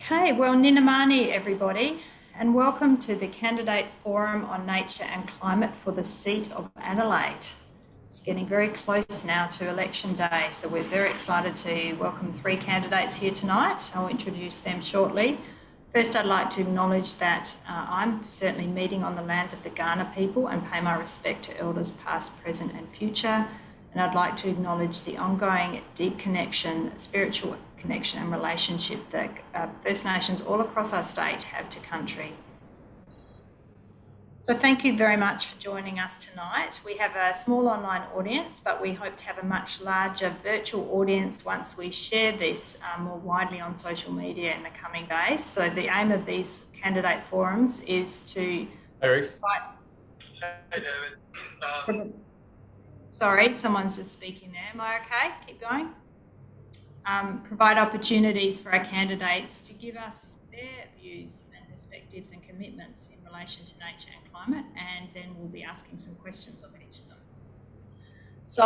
Okay, well, Ninamani, everybody, and welcome to the Candidate Forum on Nature and Climate for the seat of Adelaide. It's getting very close now to election day, so we're very excited to welcome 3 candidates here tonight. I'll introduce them shortly. First, I'd like to acknowledge that I'm certainly meeting on the lands of the Gawler people and pay my respect to elders past, present and future. And I'd like to acknowledge the ongoing deep connection, spiritual connection and relationship that First Nations all across our state have to country. So thank you very much for joining us tonight. We have a small online audience, but we hope to have a much larger virtual audience once we share this more widely on social media in the coming days. So the aim of these candidate forums is to... Hey, Reese. Hey, David. Sorry, someone's just speaking there. Am I okay? Keep going. Provide opportunities for our candidates to give us their views and perspectives and commitments in relation to nature and climate, and then we'll be asking some questions of each of them. So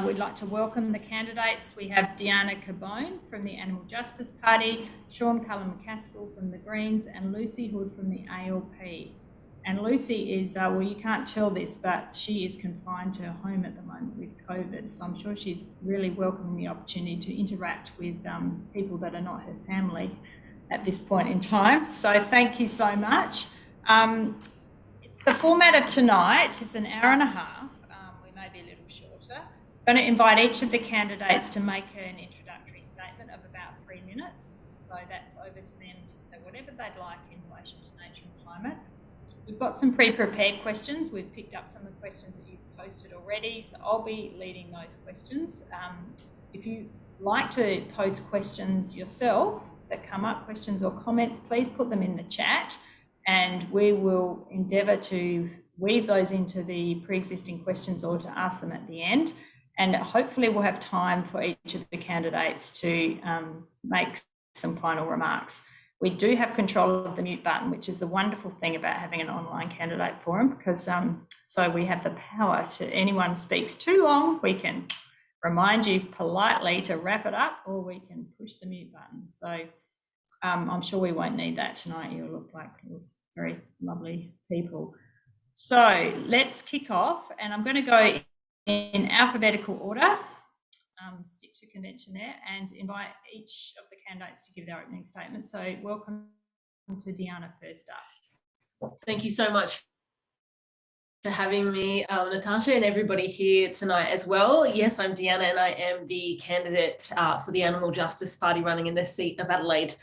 we'd like to welcome the candidates. We have Deanna Cabone from the Animal Justice Party, Sean Cullen-McCaskill from the Greens, and Lucy Hood from the ALP. And Lucy is, well, you can't tell this, but she is confined to her home at the moment with COVID. So I'm sure she's really welcoming the opportunity to interact with people that are not her family at this point in time. So thank you so much. The format of tonight, it's an hour and a half. We may be a little shorter. I'm going to invite each of the candidates to make an introductory statement of about 3 minutes. So that's over to them to say whatever they'd like in relation to nature and climate. We've got some pre-prepared questions. We've picked up some of the questions that you've posted already, so I'll be leading those questions. If you like to post questions yourself that come up, questions or comments, please put them in the chat and we will endeavour to weave those into the pre-existing questions or to ask them at the end. And hopefully we'll have time for each of the candidates to make some final remarks. We do have control of the mute button, which is the wonderful thing about having an online candidate forum, because so we have the power to, anyone who speaks too long, we can remind you politely to wrap it up, or we can push the mute button. So I'm sure we won't need that tonight. You look like very lovely people. So let's kick off, and I'm going to go in alphabetical order. Stick to convention there, and invite each of the candidates to give their opening statement. So welcome to Deanna first up. Thank you so much for having me, Natasha, and everybody here tonight as well. Yes, I'm Deanna and I am the candidate for the Animal Justice Party running in the seat of Adelaide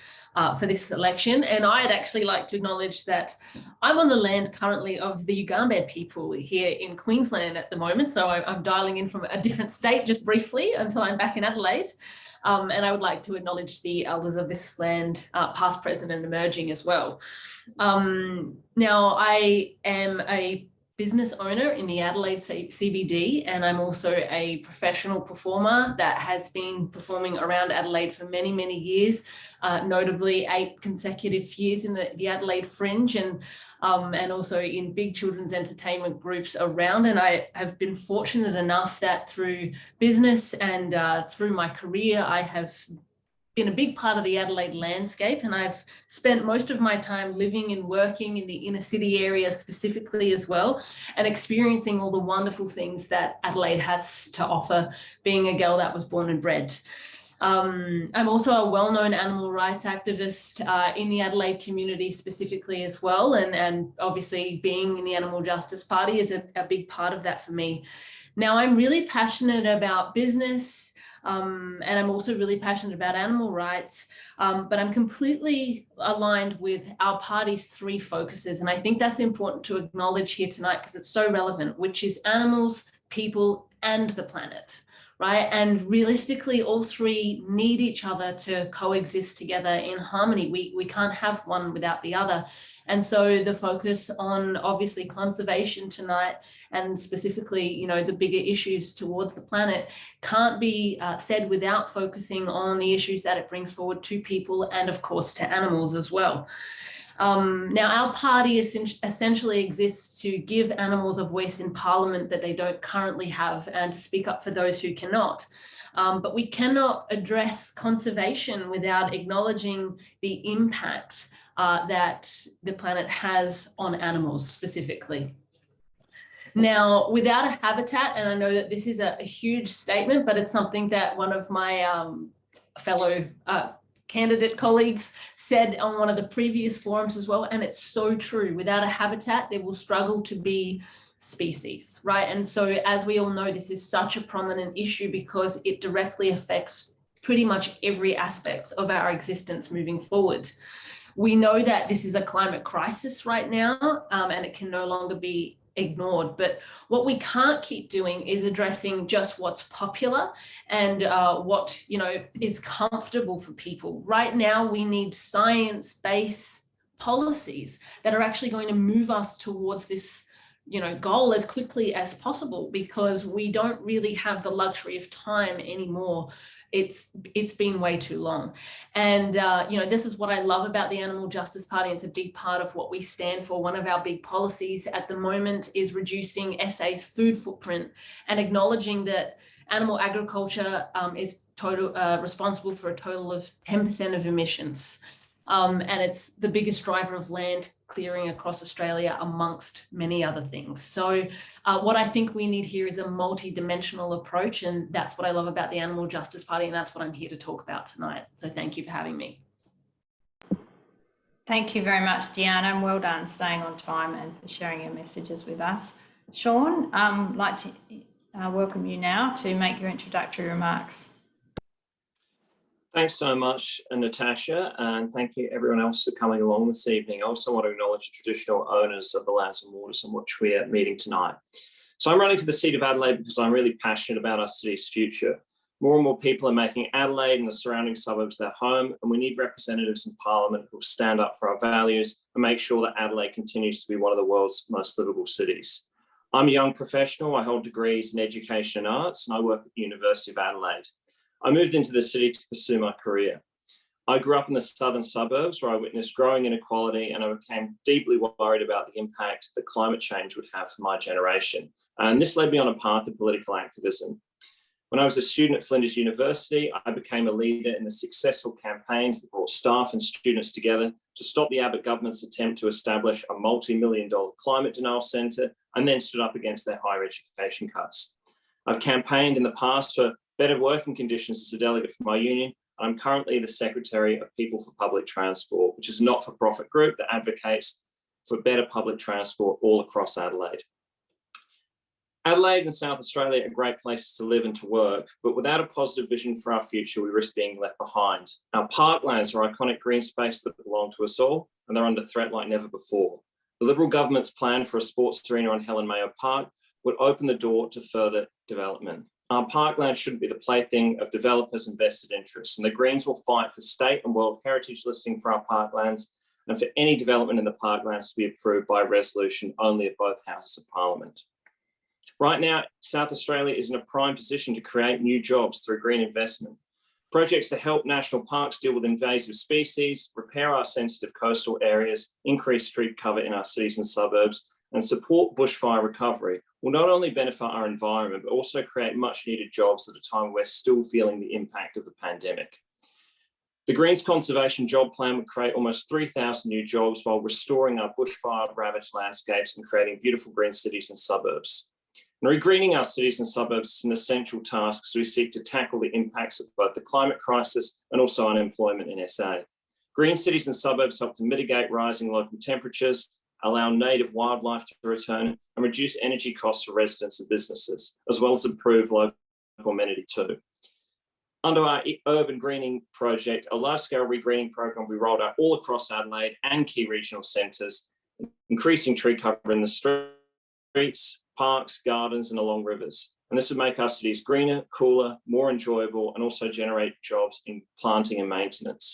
for this election. And I'd actually like to acknowledge that I'm on the land currently of the Yugambeh people here in Queensland at the moment. So I'm dialing in from a different state just briefly until I'm back in Adelaide. And I would like to acknowledge the elders of this land, past, present and emerging as well. Now, I am a business owner in the Adelaide CBD, and I'm also a professional performer that has been performing around Adelaide for many, many years, notably 8 consecutive years in the Adelaide Fringe, and also in big children's entertainment groups around. And I have been fortunate enough that through business and through my career, I have been a big part of the Adelaide landscape, and I've spent most of my time living and working in the inner city area specifically as well, and experiencing all the wonderful things that Adelaide has to offer, being a girl that was born and bred. I'm also a well-known animal rights activist in the Adelaide community specifically as well, and obviously being in the Animal Justice Party is a big part of that for me. Now, I'm really passionate about business, and I'm also really passionate about animal rights, but I'm completely aligned with our party's 3 focuses. And I think that's important to acknowledge here tonight because it's so relevant, which is animals, people, and the planet, right? And realistically, all 3 need each other to coexist together in harmony. We can't have one without the other. And so the focus on obviously conservation tonight, and specifically, you know, the bigger issues towards the planet, can't be said without focusing on the issues that it brings forward to people and of course to animals as well. Now, our party essentially exists to give animals a voice in Parliament that they don't currently have, and to speak up for those who cannot. But we cannot address conservation without acknowledging the impact that the planet has on animals specifically. Now, without a habitat, and I know that this is a huge statement, but it's something that one of my fellow candidate colleagues said on one of the previous forums as well, and it's so true. Without a habitat, there will struggle to be species, right? And so, as we all know, this is such a prominent issue because it directly affects pretty much every aspect of our existence moving forward. We know that this is a climate crisis right now, and it can no longer be ignored. But what we can't keep doing is addressing just what's popular and what, you know, is comfortable for people. Right now, we need science-based policies that are actually going to move us towards this, you know, goal as quickly as possible, because we don't really have the luxury of time anymore. It's been way too long. And, you know, this is what I love about the Animal Justice Party. It's a big part of what we stand for. One of our big policies at the moment is reducing SA's food footprint and acknowledging that animal agriculture is responsible for a total of 10% of emissions. And it's the biggest driver of land clearing across Australia, amongst many other things. So what I think we need here is a multi-dimensional approach, and that's what I love about the Animal Justice Party, and that's what I'm here to talk about tonight. So thank you for having me. Thank you very much, Deanna, and well done staying on time and for sharing your messages with us. Sean, I'd like to welcome you now to make your introductory remarks. Thanks so much, Natasha, and thank you everyone else for coming along this evening. I also want to acknowledge the traditional owners of the lands and waters on which we are meeting tonight. So I'm running for the seat of Adelaide because I'm really passionate about our city's future. More and more people are making Adelaide and the surrounding suburbs their home, and we need representatives in Parliament who will stand up for our values and make sure that Adelaide continues to be one of the world's most livable cities. I'm a young professional. I hold degrees in education and arts, and I work at the University of Adelaide. I moved into the city to pursue my career. I grew up in the southern suburbs where I witnessed growing inequality, and I became deeply worried about the impact that climate change would have for my generation. And this led me on a path to political activism. When I was a student at Flinders University, I became a leader in the successful campaigns that brought staff and students together to stop the Abbott government's attempt to establish a multi-million-dollar climate denial centre, and then stood up against their higher education cuts. I've campaigned in the past for better working conditions as a delegate for my union. I'm currently the Secretary of People for Public Transport, which is a not-for-profit group that advocates for better public transport all across Adelaide. Adelaide and South Australia are great places to live and to work, but without a positive vision for our future, we risk being left behind. Our parklands are iconic green space that belong to us all, and they're under threat like never before. The Liberal government's plan for a sports arena on Helen Mayo Park would open the door to further development. Our parkland shouldn't be the plaything of developers and vested interests, and the Greens will fight for state and World Heritage listing for our parklands and for any development in the parklands to be approved by resolution only of both houses of Parliament. Right now, South Australia is in a prime position to create new jobs through green investment. Projects to help national parks deal with invasive species, repair our sensitive coastal areas, increase street cover in our cities and suburbs, and support bushfire recovery will not only benefit our environment, but also create much needed jobs at a time we're still feeling the impact of the pandemic. The Greens Conservation Job Plan would create almost 3,000 new jobs while restoring our bushfire ravaged landscapes and creating beautiful green cities and suburbs. And regreening our cities and suburbs is an essential task as we seek to tackle the impacts of both the climate crisis and also unemployment in SA. Green cities and suburbs help to mitigate rising local temperatures, allow native wildlife to return, and reduce energy costs for residents and businesses, as well as improve local amenity too. Under our urban greening project, a large-scale regreening program we rolled out all across Adelaide and key regional centres, increasing tree cover in the streets, parks, gardens, and along rivers. And this would make our cities greener, cooler, more enjoyable, and also generate jobs in planting and maintenance.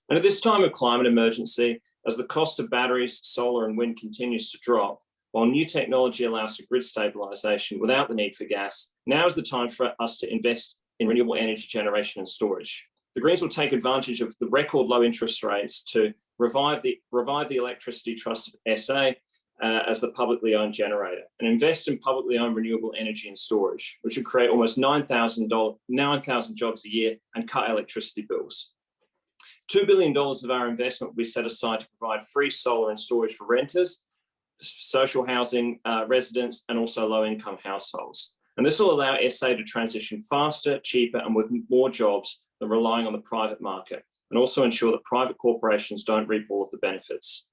And at this time of climate emergency, as the cost of batteries, solar and wind continues to drop, while new technology allows for grid stabilisation without the need for gas, now is the time for us to invest in renewable energy generation and storage. The Greens will take advantage of the record low interest rates to revive the Electricity Trust of SA as the publicly owned generator, and invest in publicly owned renewable energy and storage, which would create almost 9,000 jobs a year and cut electricity bills. $2 billion of our investment will be set aside to provide free solar and storage for renters, social housing residents, and also low-income households. And this will allow SA to transition faster, cheaper, and with more jobs than relying on the private market, and also ensure that private corporations don't reap all of the benefits.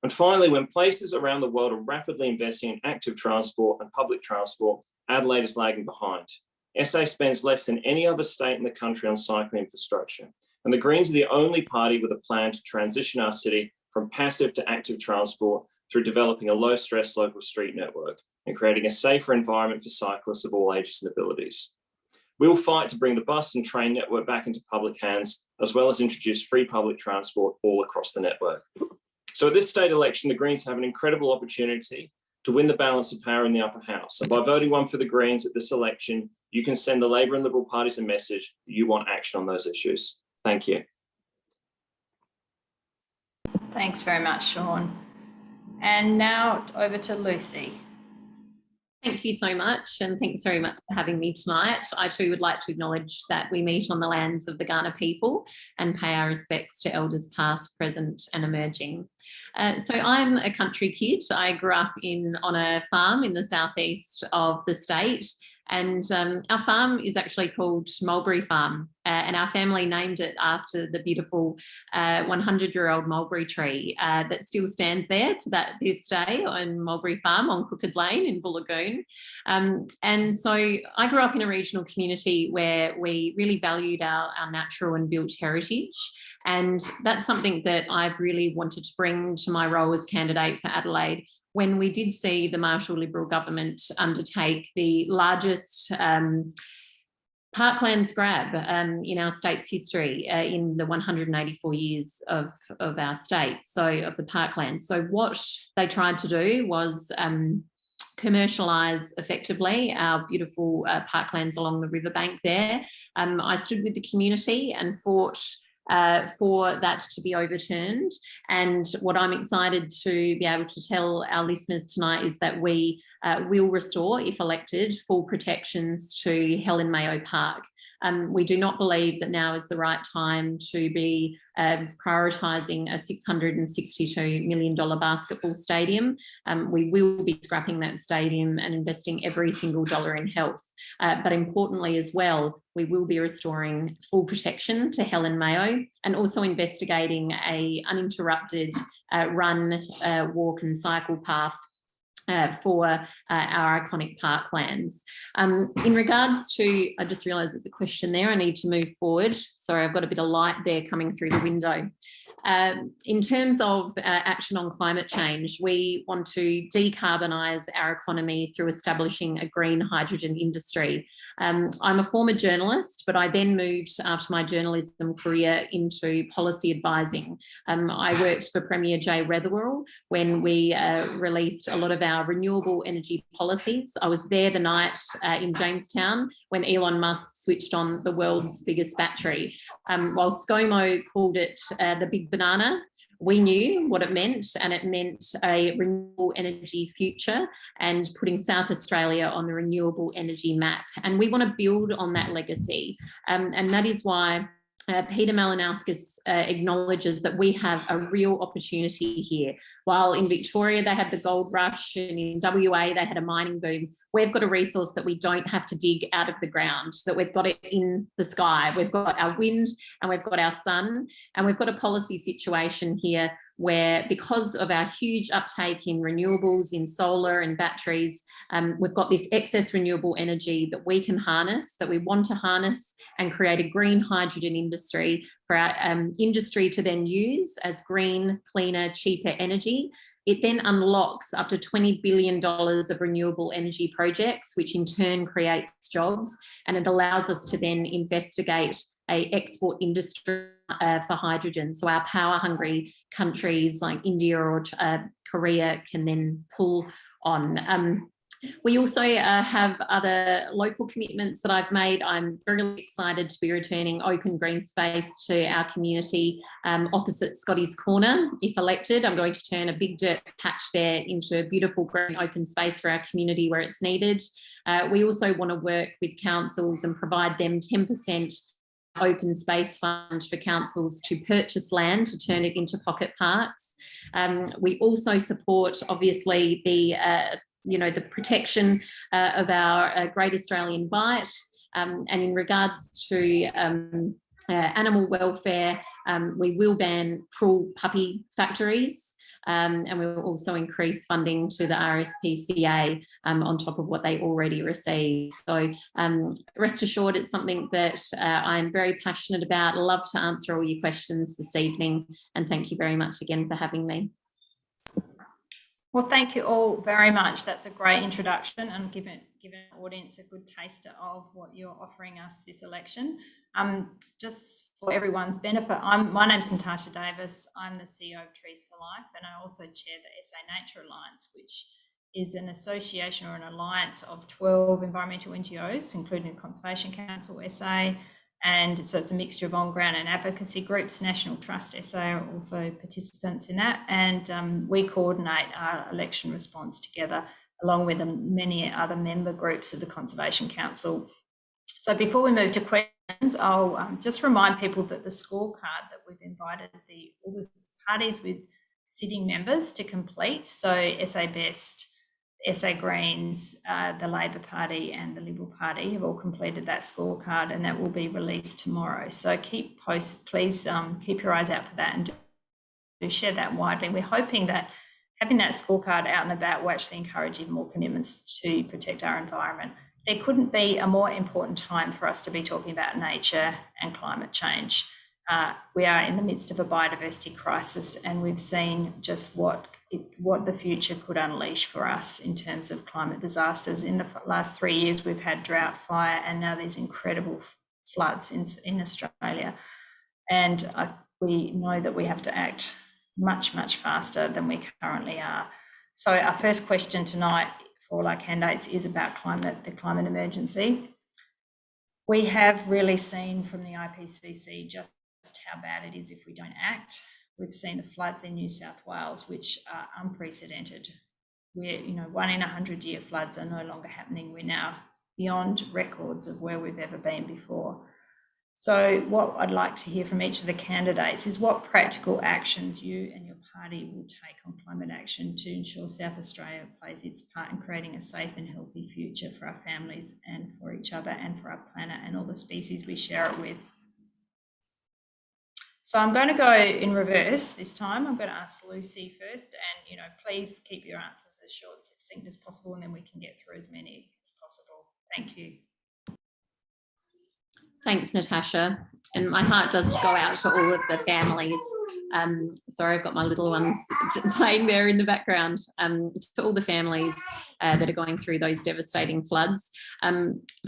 And finally, when places around the world are rapidly investing in active transport and public transport, Adelaide is lagging behind. SA spends less than any other state in the country on cycling infrastructure. And the Greens are the only party with a plan to transition our city from passive to active transport through developing a low-stress local street network and creating a safer environment for cyclists of all ages and abilities. We'll fight to bring the bus and train network back into public hands, as well as introduce free public transport all across the network. So at this state election, the Greens have an incredible opportunity to win the balance of power in the upper house. And by voting one for the Greens at this election, you can send the Labor and Liberal parties a message that you want action on those issues. Thank you. Thanks very much, Sean. And now over to Lucy. Thank you so much, and thanks very much for having me tonight. I too would like to acknowledge that we meet on the lands of the Gawler people and pay our respects to elders past, present and emerging. So I'm a country kid. I grew up on a farm in the southeast of the state, and our farm is actually called Mulberry Farm, and our family named it after the beautiful 100-year-old mulberry tree that still stands there to this day on Mulberry Farm on Crooked Lane in Bullagoon. And so I grew up in a regional community where we really valued our natural and built heritage, and that's something that I've really wanted to bring to my role as candidate for Adelaide. When we did see the Marshall Liberal government undertake the largest parklands grab in our state's history in the 184 years of our state, so of the parklands. So what they tried to do was commercialise effectively our beautiful parklands along the riverbank there. I stood with the community and fought for that to be overturned. And what I'm excited to be able to tell our listeners tonight is that we will restore, if elected, full protections to Helen Mayo Park. We do not believe that now is the right time to be prioritising a $662 million basketball stadium. We will be scrapping that stadium and investing every single dollar in health. But importantly as well, we will be restoring full protection to Helen Mayo and also investigating an uninterrupted run, walk and cycle path for our iconic parklands. In regards to, I just realised there's a question there, I need to move forward. Sorry, I've got a bit of light there coming through the window. In terms of action on climate change, we want to decarbonise our economy through establishing a green hydrogen industry. I'm a former journalist, but I then moved after my journalism career into policy advising. I worked for Premier Jay Retherwell when we released a lot of our renewable energy policies. I was there the night in Jamestown when Elon Musk switched on the world's biggest battery. While ScoMo called it the big banana, we knew what it meant, and it meant a renewable energy future and putting South Australia on the renewable energy map. And we want to build on that legacy. And that is why Peter Malinauskas acknowledges that we have a real opportunity here. While in Victoria they had the gold rush and in WA they had a mining boom, we've got a resource that we don't have to dig out of the ground, that we've got it in the sky. We've got our wind and we've got our sun, and we've got a policy situation here where, because of our huge uptake in renewables, in solar and batteries, we've got this excess renewable energy that we can harness, that we want to harness and create a green hydrogen industry for our industry to then use as green, cleaner, cheaper energy. It then unlocks up to $20 billion of renewable energy projects, which in turn creates jobs, and it allows us to then investigate an export industry for hydrogen. So our power-hungry countries like India or Korea can then pull on. We also have other local commitments that I've made. I'm very excited to be returning open green space to our community opposite Scotty's Corner. If elected, I'm going to turn a big dirt patch there into a beautiful green open space for our community where it's needed. We also want to work with councils and provide them 10% open space fund for councils to purchase land to turn it into pocket parks. We also support, obviously, the protection of our Great Australian Bight. And in regards to animal welfare, we will ban cruel puppy factories. And we will also increase funding to the RSPCA on top of what they already receive. So rest assured, it's something that I'm very passionate about. Love to answer all your questions this evening. And thank you very much again for having me. Well, thank you all very much. That's a great introduction and given the audience a good taster of what you're offering us this election. Just for everyone's benefit, my name's Natasha Davis. I'm the CEO of Trees for Life, and I also chair the SA Nature Alliance, which is an association or an alliance of 12 environmental NGOs, including Conservation Council SA. And so it's a mixture of on-ground and advocacy groups. National Trust SA are also participants in that. And we coordinate our election response together, along with many other member groups of the Conservation Council. So before we move to questions, I'll just remind people that the scorecard that we've invited all the parties with sitting members to complete, so SA Best, SA Greens, the Labor Party and the Liberal Party have all completed that scorecard, and that will be released tomorrow. So please keep your eyes out for that and do share that widely. We're hoping that having that scorecard out and about will actually encourage even more commitments to protect our environment. There couldn't be a more important time for us to be talking about nature and climate change. We are in the midst of a biodiversity crisis, and we've seen just what the future could unleash for us in terms of climate disasters. In the last 3 years, we've had drought, fire, and now these incredible floods in Australia. And we know that we have to act much, much faster than we currently are. So our first question tonight for all our candidates is about the climate emergency. We have really seen from the IPCC just how bad it is if we don't act. We've seen the floods in New South Wales, which are unprecedented. We're, 1 in 100-year floods are no longer happening. We're now beyond records of where we've ever been before. So what I'd like to hear from each of the candidates is what practical actions you and your party will take on climate action to ensure South Australia plays its part in creating a safe and healthy future for our families and for each other and for our planet and all the species we share it with. So I'm going to go in reverse this time. I'm going to ask Lucy first, and please keep your answers as short and succinct as possible, and then we can get through as many as possible. Thank you. Thanks, Natasha. And my heart does go out to all of the families. Sorry, I've got my little ones playing there in the background. To all the families that are going through those devastating floods.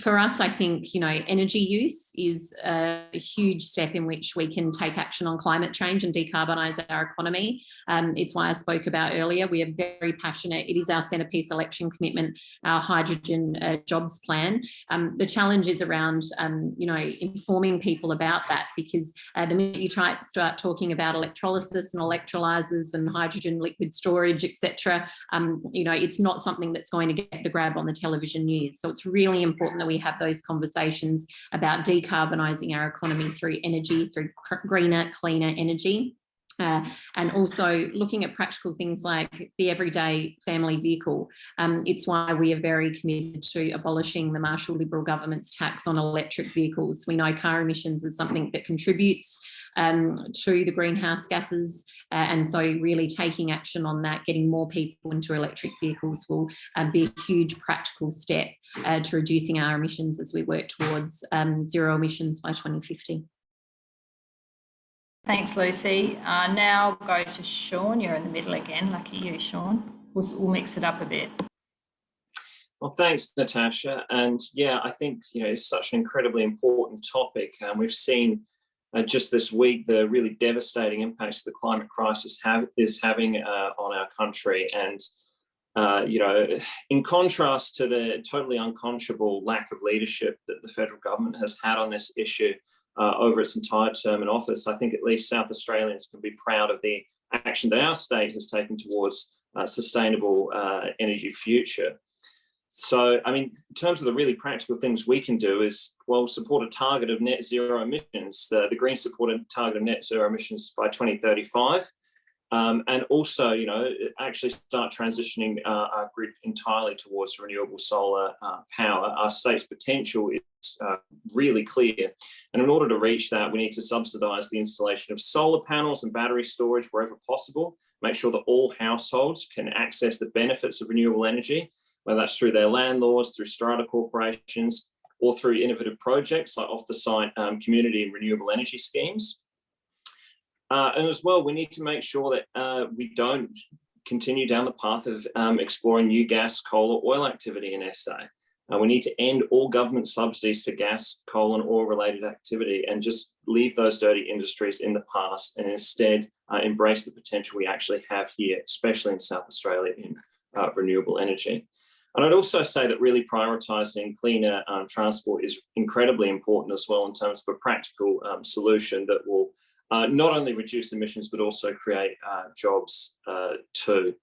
For us, I think, energy use is a huge step in which we can take action on climate change and decarbonise our economy. It's why I spoke about earlier. We are very passionate. It is our centrepiece election commitment, our hydrogen jobs plan. The challenge is around, informing people about that, because the minute you start talking about electrolysis and electrolyzers and hydrogen liquid storage, etc., it's not something that's going to get the grab on the television news. So it's really important that we have those conversations about decarbonising our economy through energy, through greener, cleaner energy. And also looking at practical things like the everyday family vehicle. It's why we are very committed to abolishing the Marshall Liberal government's tax on electric vehicles. We know car emissions is something that contributes to the greenhouse gases, and so really taking action on that, getting more people into electric vehicles will be a huge practical step to reducing our emissions as we work towards zero emissions by 2050. Thanks, Lucy. Now go to Sean. You're in the middle again. Lucky you, Sean. We'll mix it up a bit. Well, thanks, Natasha. And yeah, I think, it's such an incredibly important topic. We've seen just this week the really devastating impacts the climate crisis is having on our country. And in contrast to the totally unconscionable lack of leadership that the federal government has had on this issue over its entire term in office, I think at least South Australians can be proud of the action that our state has taken towards a sustainable energy future. So, I mean, in terms of the really practical things we can do is, well, support a target of net zero emissions. The Greens support a target of net zero emissions by 2035. And also, actually start transitioning our grid entirely towards renewable solar power. Our state's potential is really clear. And in order to reach that, we need to subsidise the installation of solar panels and battery storage wherever possible, make sure that all households can access the benefits of renewable energy, whether that's through their landlords, through strata corporations, or through innovative projects like off-the-site community and renewable energy schemes. And as well, we need to make sure that we don't continue down the path of exploring new gas, coal or oil activity in SA. We need to end all government subsidies for gas, coal and oil related activity and just leave those dirty industries in the past and instead embrace the potential we actually have here, especially in South Australia in renewable energy. And I'd also say that really prioritising cleaner transport is incredibly important as well in terms of a practical solution that will not only reduce emissions, but also create jobs too.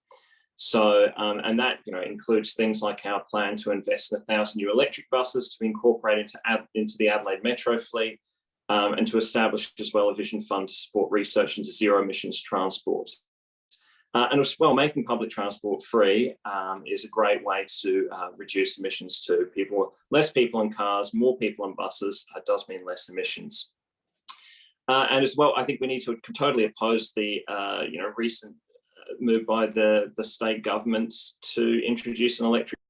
So, and that includes things like our plan to invest in 1,000 new electric buses to be incorporated into the Adelaide Metro fleet, and to establish as well a vision fund to support research into zero emissions transport. And as well, making public transport free is a great way to reduce emissions too. Less people in cars, more people on buses does mean less emissions. And as well, I think we need to totally oppose the recent move by the state governments to introduce an electric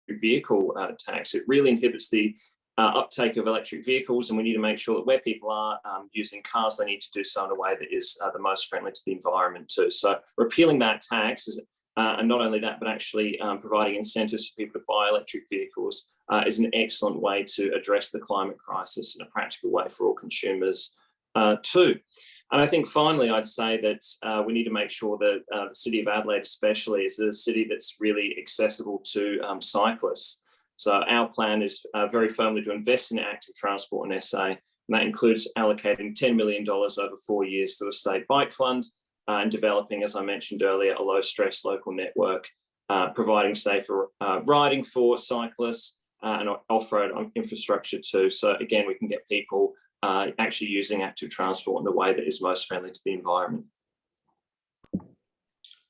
vehicle tax. It really inhibits the uptake of electric vehicles, and we need to make sure that where people are using cars, they need to do so in a way that is the most friendly to the environment too. So repealing that tax is, and not only that, but actually providing incentives for people to buy electric vehicles is an excellent way to address the climate crisis in a practical way for all consumers too. And I think finally, I'd say that we need to make sure that the City of Adelaide especially is a city that's really accessible to cyclists. So our plan is very firmly to invest in active transport in SA, and that includes allocating $10 million over 4 years to a state bike fund and developing, as I mentioned earlier, a low stress local network, providing safer riding for cyclists and off-road infrastructure too. So again, we can get people actually using active transport in a way that is most friendly to the environment.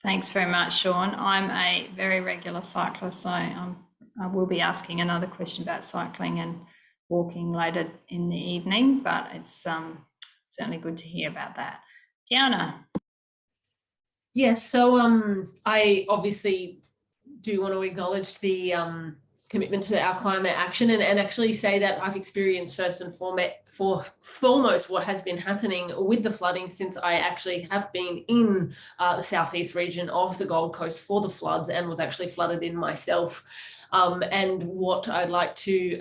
Thanks very much, Sean. I'm a very regular cyclist, so I will be asking another question about cycling and walking later in the evening, but it's certainly good to hear about that. Diana. Yes, so I obviously do want to acknowledge the commitment to our climate action and actually say that I've experienced first and foremost what has been happening with the flooding since I actually have been in the southeast region of the Gold Coast for the floods and was actually flooded in myself. And what I'd like to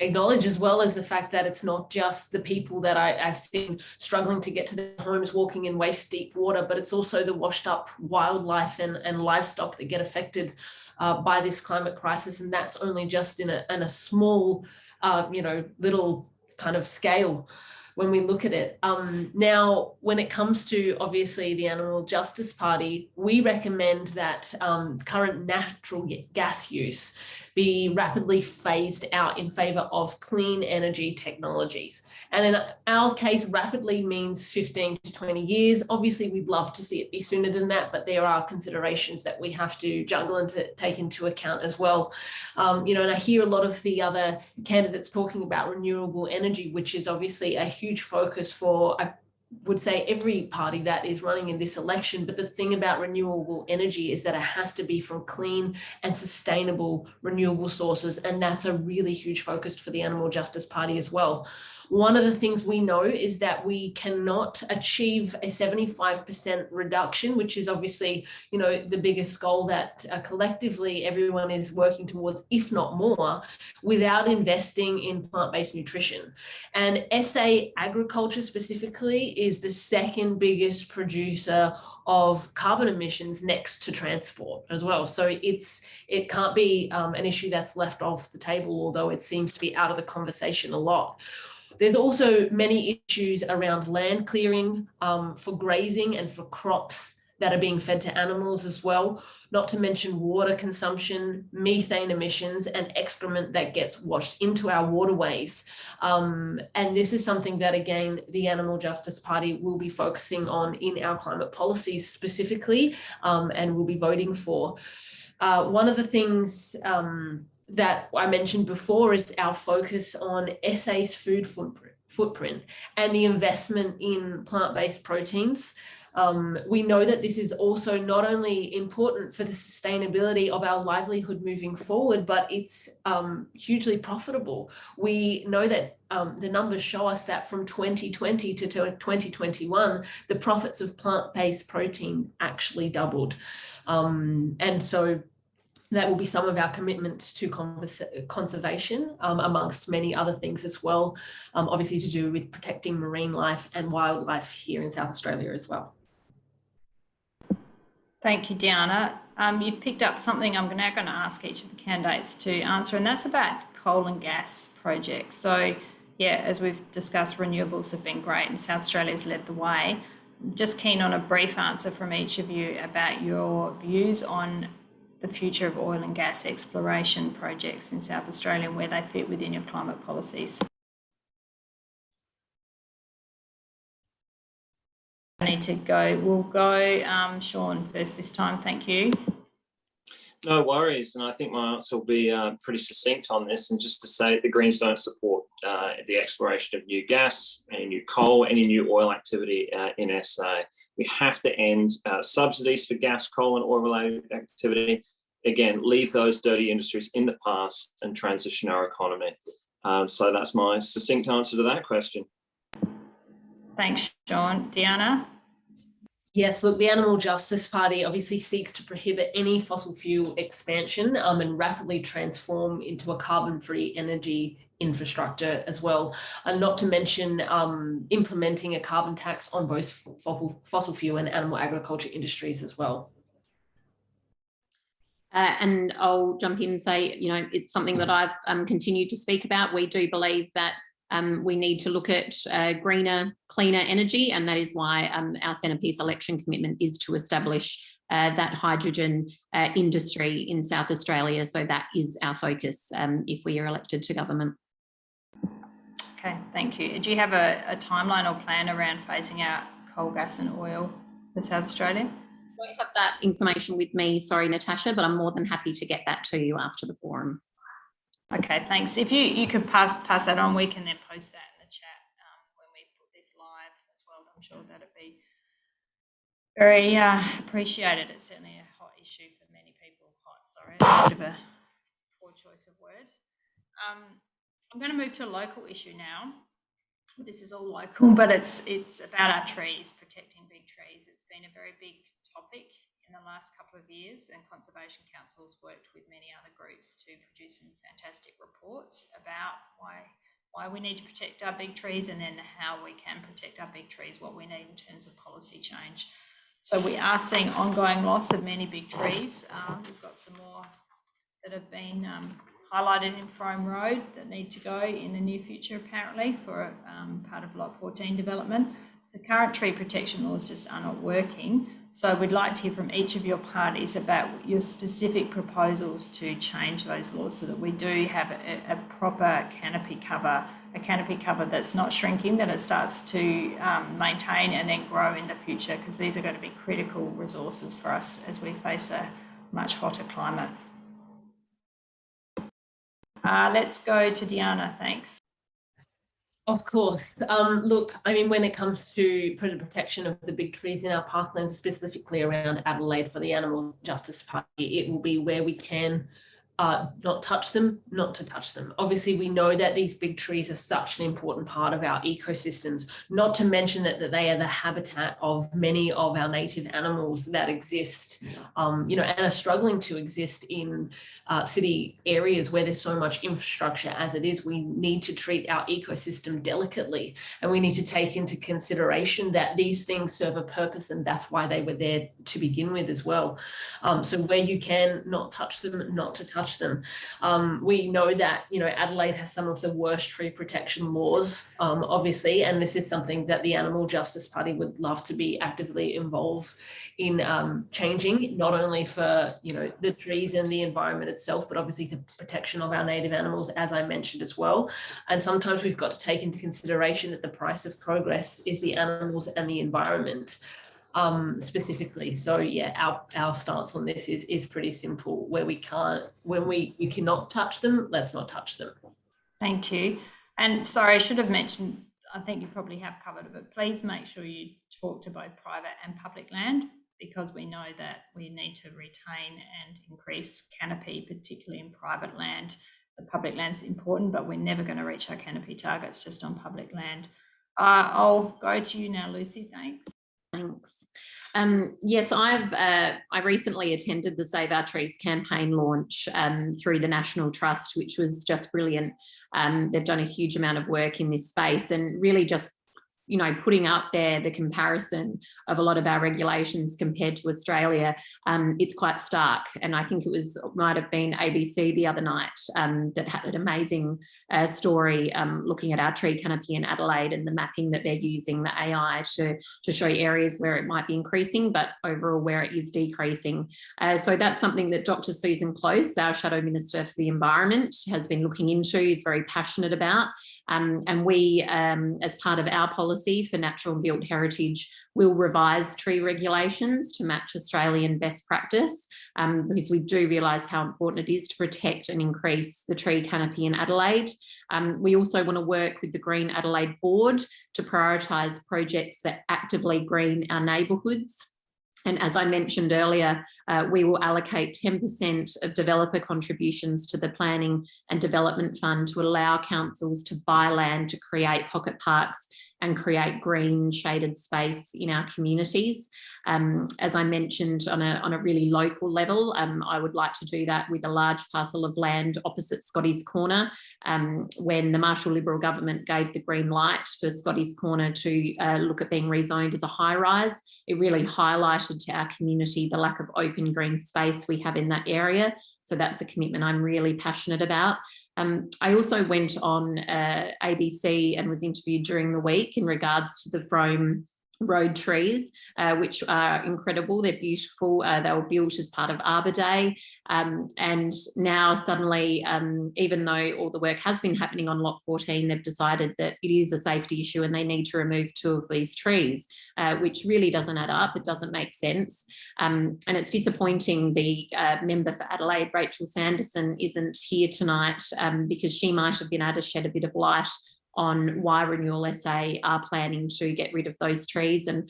acknowledge as well is the fact that it's not just the people that I've seen struggling to get to their homes walking in waist deep water, but it's also the washed up wildlife and livestock that get affected by this climate crisis. And that's only just in a small, little kind of scale when we look at it. Now, when it comes to obviously the Animal Justice Party, we recommend that current natural gas use be rapidly phased out in favour of clean energy technologies. And in our case, rapidly means 15 to 20 years. Obviously, we'd love to see it be sooner than that, but there are considerations that we have to juggle and to take into account as well. And I hear a lot of the other candidates talking about renewable energy, which is obviously a huge focus for, I would say, every party that is running in this election. But the thing about renewable energy is that it has to be from clean and sustainable renewable sources. And that's a really huge focus for the Animal Justice Party as well. One of the things we know is that we cannot achieve a 75% reduction, which is obviously, you know, the biggest goal that collectively everyone is working towards, if not more, without investing in plant-based nutrition. And SA agriculture specifically is the second biggest producer of carbon emissions next to transport as well. So it can't be an issue that's left off the table, although it seems to be out of the conversation a lot. There's also many issues around land clearing for grazing and for crops that are being fed to animals as well, not to mention water consumption, methane emissions, and excrement that gets washed into our waterways. And this is something that, again, the Animal Justice Party will be focusing on in our climate policies specifically, and will be voting for. One of the things that I mentioned before is our focus on SA's food footprint and the investment in plant-based proteins. We know that this is also not only important for the sustainability of our livelihood moving forward, but it's hugely profitable. We know that the numbers show us that from 2020 to 2021, the profits of plant-based protein actually doubled. And so that will be some of our commitments to conservation, amongst many other things as well, obviously to do with protecting marine life and wildlife here in South Australia as well. Thank you, Diana. You've picked up something I'm now going to ask each of the candidates to answer, and that's about coal and gas projects. So, yeah, as we've discussed, renewables have been great and South Australia's led the way. I'm just keen on a brief answer from each of you about your views on the future of oil and gas exploration projects in South Australia and where they fit within your climate policies. I need to go. We'll go Sean first this time. Thank you. No worries, and I think my answer will be pretty succinct on this, and just to say the Greens don't support the exploration of new gas, any new coal, any new oil activity in SA. We have to end subsidies for gas, coal and oil-related activity. Again, leave those dirty industries in the past and transition our economy. So that's my succinct answer to that question. Thanks, Sean. Diana? Yes, look, the Animal Justice Party obviously seeks to prohibit any fossil fuel expansion and rapidly transform into a carbon-free energy infrastructure as well, and not to mention implementing a carbon tax on both fossil fuel and animal agriculture industries as well. And I'll jump in and say, you know, it's something that I've continued to speak about. We do believe that we need to look at greener, cleaner energy, and that is why our centrepiece election commitment is to establish that hydrogen industry in South Australia. So that is our focus if we are elected to government. Okay, thank you. Do you have a timeline or plan around phasing out coal, gas and oil for South Australia? I don't have that information with me, sorry, Natasha, but I'm more than happy to get that to you after the forum. Okay, thanks. If you could pass that on, we can then post that in the chat when we put this live as well. I'm sure that'd be very appreciated. It's certainly a hot issue for many people. Hot, sorry, it's a bit of a poor choice of words. I'm going to move to a local issue now. This is all local, but it's about our trees, protecting big trees. It's been a very big topic in the last couple of years, and Conservation Council's worked with many other groups to produce some fantastic reports about why we need to protect our big trees, and then how we can protect our big trees, what we need in terms of policy change. So we are seeing ongoing loss of many big trees. We've got some more that have been highlighted in Frome Road that need to go in the near future, apparently, for part of Lot 14 development. The current tree protection laws just are not working. So we'd like to hear from each of your parties about your specific proposals to change those laws so that we do have a proper canopy cover, a canopy cover that's not shrinking, that it starts to maintain and then grow in the future, because these are going to be critical resources for us as we face a much hotter climate. Let's go to Diana, thanks. Of course. Look, I mean, when it comes to protection of the big trees in our parklands, specifically around Adelaide for the Animal Justice Party, it will be where we can not touch them, not to touch them. Obviously, we know that these big trees are such an important part of our ecosystems, not to mention that they are the habitat of many of our native animals that exist, and are struggling to exist in city areas where there's so much infrastructure as it is. We need to treat our ecosystem delicately, and we need to take into consideration that these things serve a purpose, and that's why they were there to begin with as well. So where you can not touch them, not to touch them. We know that, Adelaide has some of the worst tree protection laws, obviously, and this is something that the Animal Justice Party would love to be actively involved in changing, not only for, the trees and the environment itself, but obviously the protection of our native animals, as I mentioned as well. And sometimes we've got to take into consideration that the price of progress is the animals and the environment. Specifically. So yeah, our stance on this is pretty simple. When we cannot touch them, let's not touch them. Thank you. And sorry, I should have mentioned, I think you probably have covered it, but please make sure you talk to both private and public land, because we know that we need to retain and increase canopy, particularly in private land. The public land's important, but we're never going to reach our canopy targets just on public land. I'll go to you now, Lucy. Thanks. Thanks. Yes, I recently attended the Save Our Trees campaign launch through the National Trust, which was just brilliant. They've done a huge amount of work in this space, and really just putting up there the comparison of a lot of our regulations compared to Australia, it's quite stark. And I think might have been ABC the other night that had an amazing story looking at our tree canopy in Adelaide and the mapping that they're using, the AI to show areas where it might be increasing, but overall where it is decreasing. So that's something that Dr. Susan Close, our Shadow Minister for the Environment, has been looking into, is very passionate about. And we, as part of our policy for natural and built heritage, will revise tree regulations to match Australian best practice, because we do realise how important it is to protect and increase the tree canopy in Adelaide. We also want to work with the Green Adelaide Board to prioritise projects that actively green our neighbourhoods. And as I mentioned earlier, we will allocate 10% of developer contributions to the Planning and Development Fund to allow councils to buy land to create pocket parks and create green shaded space in our communities. As I mentioned, on a really local level, I would like to do that with a large parcel of land opposite Scotty's Corner. When the Marshall Liberal government gave the green light for Scotty's Corner to look at being rezoned as a high rise, it really highlighted to our community the lack of open green space we have in that area. So that's a commitment I'm really passionate about. I also went on ABC and was interviewed during the week in regards to the Frome road trees, which are incredible. They're beautiful. They were built as part of Arbor Day. And now suddenly, even though all the work has been happening on Lot 14, they've decided that it is a safety issue and they need to remove 2 of these trees, which really doesn't add up. It doesn't make sense. And it's disappointing the member for Adelaide, Rachel Sanderson, isn't here tonight because she might have been able to shed a bit of light on why Renewal SA are planning to get rid of those trees. And,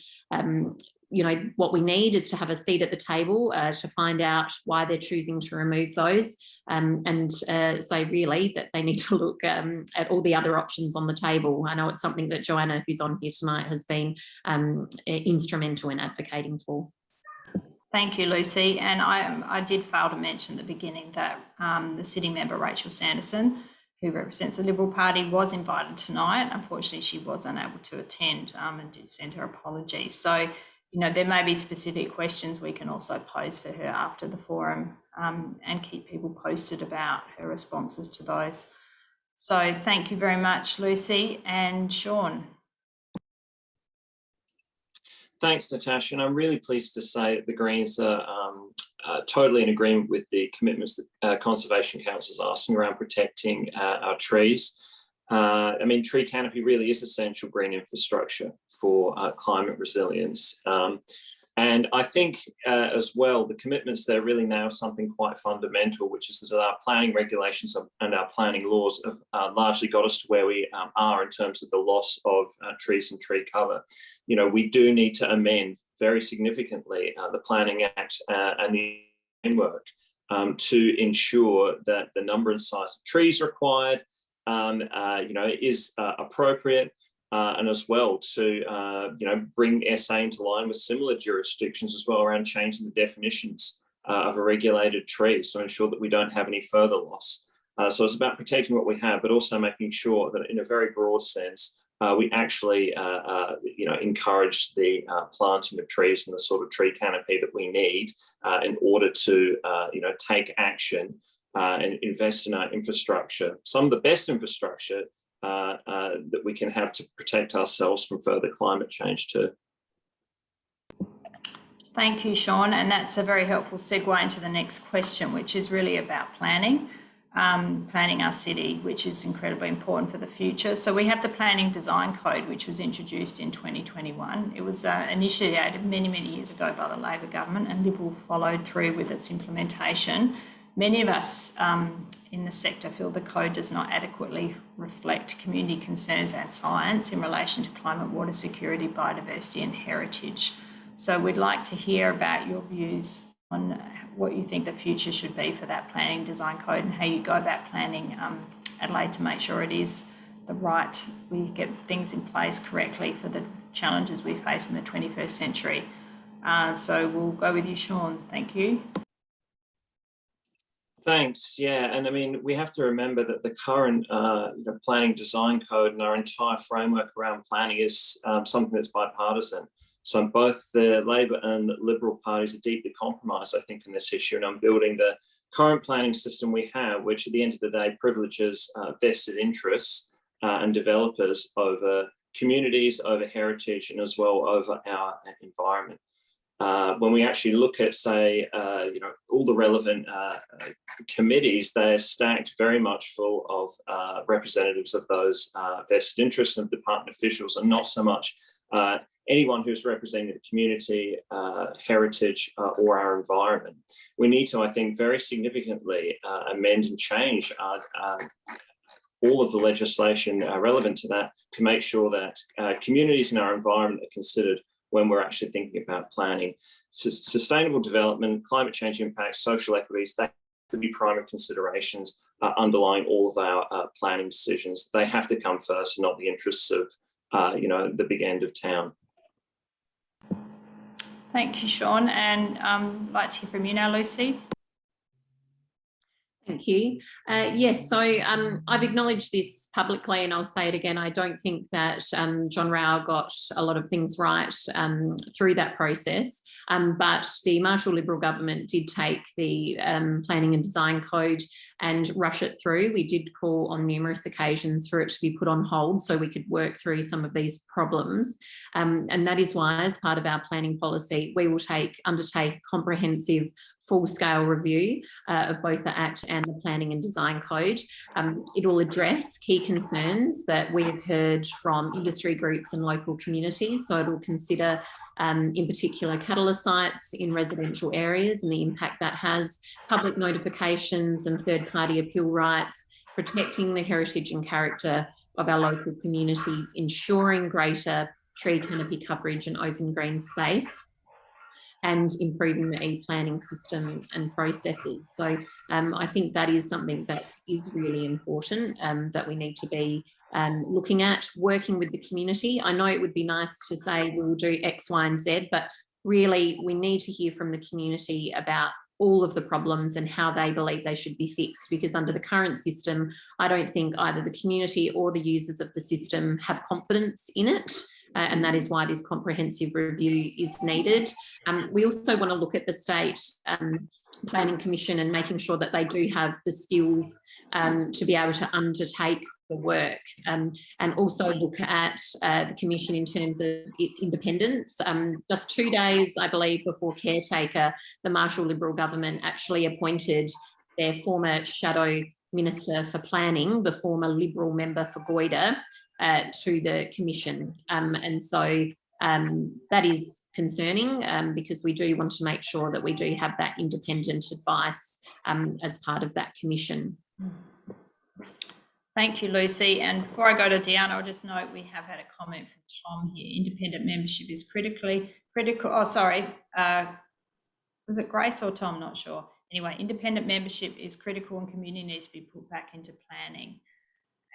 what we need is to have a seat at the table to find out why they're choosing to remove those and say really that they need to look at all the other options on the table. I know it's something that Joanna, who's on here tonight, has been instrumental in advocating for. Thank you, Lucy. And I did fail to mention at the beginning that the sitting member, Rachel Sanderson, who represents the Liberal Party, was invited tonight. Unfortunately, she was unable to attend and did send her apologies. So, there may be specific questions we can also pose for her after the forum and keep people posted about her responses to those. So thank you very much, Lucy. And Sean. Thanks, Natasha. And I'm really pleased to say that the Greens are totally in agreement with the commitments that Conservation Council is asking around protecting our trees. Tree canopy really is essential green infrastructure for climate resilience. And I think as well, the commitments there really now something quite fundamental, which is that our planning regulations and our planning laws have largely got us to where we are in terms of the loss of trees and tree cover. We do need to amend very significantly the Planning Act and the framework to ensure that the number and size of trees required is appropriate, and as well to bring SA into line with similar jurisdictions as well around changing the definitions of a regulated tree, so ensure that we don't have any further loss. So it's about protecting what we have, but also making sure that in a very broad sense, we actually encourage the planting of trees and the sort of tree canopy that we need in order to take action and invest in our infrastructure, some of the best infrastructure that we can have to protect ourselves from further climate change too. Thank you, Sean. And that's a very helpful segue into the next question, which is really about planning our city, which is incredibly important for the future. So we have the Planning Design Code, which was introduced in 2021. It was initiated many, many years ago by the Labor government, and Liberal followed through with its implementation. Many of us in the sector feel the code does not adequately reflect community concerns and science in relation to climate, water security, biodiversity and heritage. So we'd like to hear about your views on what you think the future should be for that planning design code and how you go about planning Adelaide to make sure it is the right, we get things in place correctly for the challenges we face in the 21st century. So we'll go with you, Sean. Thank you. Thanks. Yeah, and I mean, we have to remember that the current planning design code and our entire framework around planning is something that's bipartisan. So both the Labor and Liberal parties are deeply compromised, I think, in this issue. And I'm building the current planning system we have, which at the end of the day privileges vested interests and developers over communities, over heritage, and as well over our environment. When we actually look at, say, all the relevant committees, they're stacked very much full of representatives of those vested interests and department officials, and not so much anyone who's representing the community, heritage, or our environment. We need to, I think, very significantly amend and change all of the legislation relevant to that to make sure that communities and our environment are considered when we're actually thinking about planning. Sustainable development, climate change impacts, social equities, that have to be primary considerations underlying all of our planning decisions. They have to come first, not the interests of the big end of town. Thank you, Sean. And I'd like to hear from you now, Lucy. Thank you. Yes, so I've acknowledged this publicly, and I'll say it again. I don't think that John Rao got a lot of things right through that process, but the Marshall Liberal government did take the Planning and Design Code and rush it through. We did call on numerous occasions for it to be put on hold so we could work through some of these problems. And that is why, as part of our planning policy, we will undertake comprehensive full-scale review of both the Act and the Planning and Design Code. It will address key concerns that we have heard from industry groups and local communities. So it will consider, in particular, catalyst sites in residential areas and the impact that has, public notifications and third-party appeal rights, protecting the heritage and character of our local communities, ensuring greater tree canopy coverage and open green space, and improving the e-planning system and processes. So I think that is something that is really important that we need to be looking at, working with the community. I know it would be nice to say we'll do X, Y, and Z, but really we need to hear from the community about all of the problems and how they believe they should be fixed, because under the current system, I don't think either the community or the users of the system have confidence in it. And that is why this comprehensive review is needed. We also want to look at the State Planning Commission and making sure that they do have the skills to be able to undertake the work, and also look at the Commission in terms of its independence. Just 2 days, I believe, before caretaker, the Marshall Liberal government actually appointed their former shadow Minister for Planning, the former Liberal member for Gawler, to the Commission. And so that is concerning because we do want to make sure that we do have that independent advice as part of that commission. Thank you, Lucy. And before I go to Deanna, I'll just note we have had a comment from Tom here. Independent membership is critical. Oh, sorry. Was it Grace or Tom? Not sure. anyway, independent membership is critical and community needs to be put back into planning.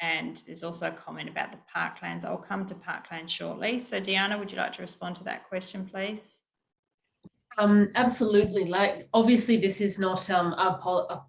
And there's also a comment about the parklands. I'll come to parklands shortly. So Deanna, would you like to respond to that question, please? Absolutely. Like, obviously, this is not a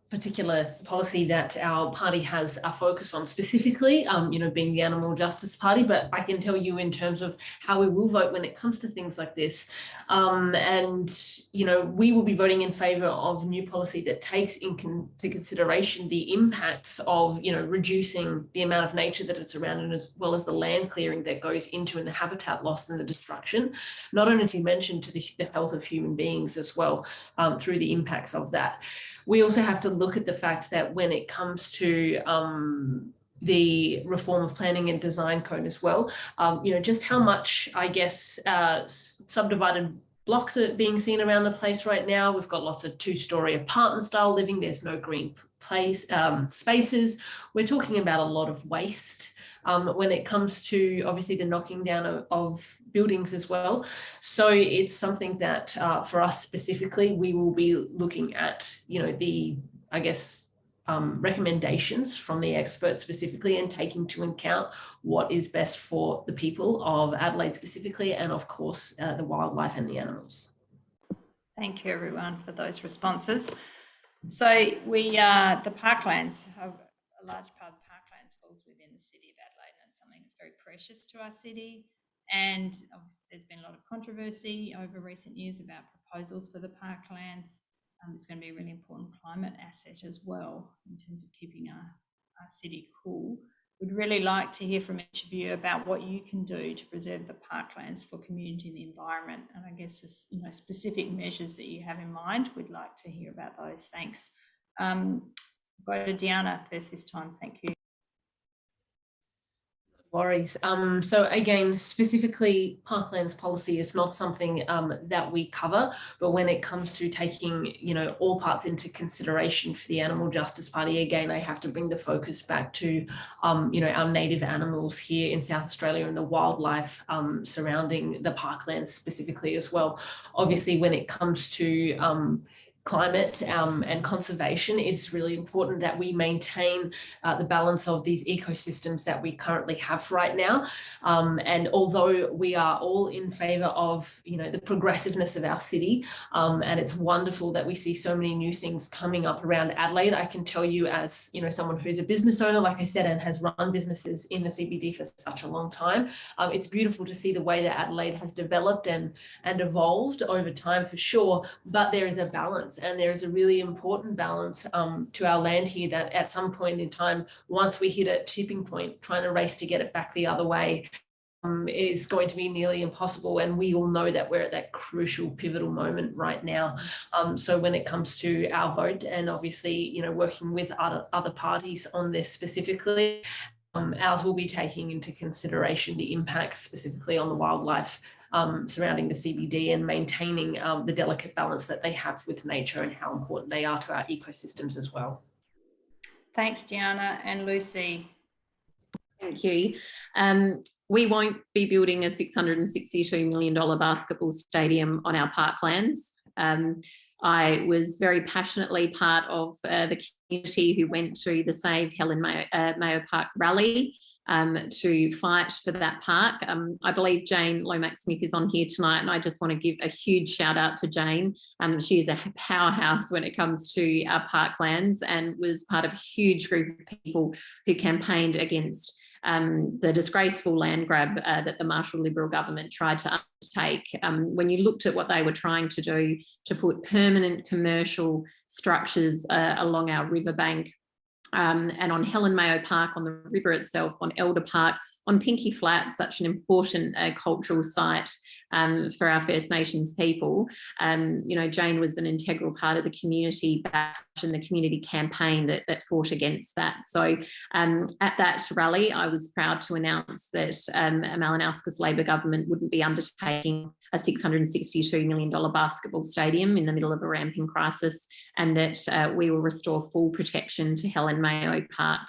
particular policy that our party has a focus on specifically, being the Animal Justice Party, but I can tell you in terms of how we will vote when it comes to things like this. We will be voting in favour of new policy that takes into consideration the impacts of, reducing the amount of nature that it's around, and as well as the land clearing that goes into and the habitat loss and the destruction, not only to mention to the health of human beings as well, through the impacts of that. We also have to look at the fact that when it comes to the reform of planning and design code as well, just how much, I guess, subdivided blocks are being seen around the place right now. We've got lots of two-story apartment style living. There's no green spaces. We're talking about a lot of waste when it comes to obviously the knocking down of buildings as well. So it's something that for us specifically, we will be looking at, the, I guess, recommendations from the experts specifically, and taking into account what is best for the people of Adelaide specifically, and of course, the wildlife and the animals. Thank you everyone for those responses. So the parklands, a large part of the parklands falls within the City of Adelaide, and it's something that's very precious to our city. And obviously there's been a lot of controversy over recent years about proposals for the parklands. It's going to be a really important climate asset as well in terms of keeping our city cool. We'd really like to hear from each of you about what you can do to preserve the parklands for community and the environment. And I guess there's, specific measures that you have in mind. We'd like to hear about those. Thanks. Go to Deanna first this time. Thank you. Worries. So again, specifically parklands policy is not something that we cover, but when it comes to taking, all parts into consideration for the Animal Justice Party, again, I have to bring the focus back to, our native animals here in South Australia and the wildlife surrounding the parklands specifically as well. Obviously, when it comes to climate and conservation, it's really important that we maintain the balance of these ecosystems that we currently have right now. And although we are all in favour of, the progressiveness of our city, and it's wonderful that we see so many new things coming up around Adelaide, I can tell you as, someone who's a business owner, like I said, and has run businesses in the CBD for such a long time, it's beautiful to see the way that Adelaide has developed and evolved over time for sure, but there is a balance. And there is a really important balance to our land here that at some point in time, once we hit a tipping point, trying to race to get it back the other way is going to be nearly impossible. And we all know that we're at that crucial pivotal moment right now. So when it comes to our vote, and obviously, working with other parties on this specifically, ours will be taking into consideration the impacts specifically on the wildlife surrounding the CBD, and maintaining the delicate balance that they have with nature and how important they are to our ecosystems as well. Thanks, Deanna. And Lucy. Thank you. We won't be building a $662 million basketball stadium on our parklands. I was very passionately part of the community who went to the Save Helen Mayo Park rally to fight for that park. I believe Jane Lomax-Smith is on here tonight, and I just want to give a huge shout out to Jane. She is a powerhouse when it comes to our parklands, and was part of a huge group of people who campaigned against the disgraceful land grab that the Marshall Liberal government tried to undertake. When you looked at what they were trying to do to put permanent commercial structures along our riverbank, and on Helen Mayo Park, on the river itself, on Elder Park, on Pinky Flat, such an important cultural site for our First Nations people. Jane was an integral part of the community back in the community campaign that fought against that. So at that rally, I was proud to announce that a Malinowskis Labor government wouldn't be undertaking a $662 million basketball stadium in the middle of a ramping crisis, and that we will restore full protection to Helen Mayo Park.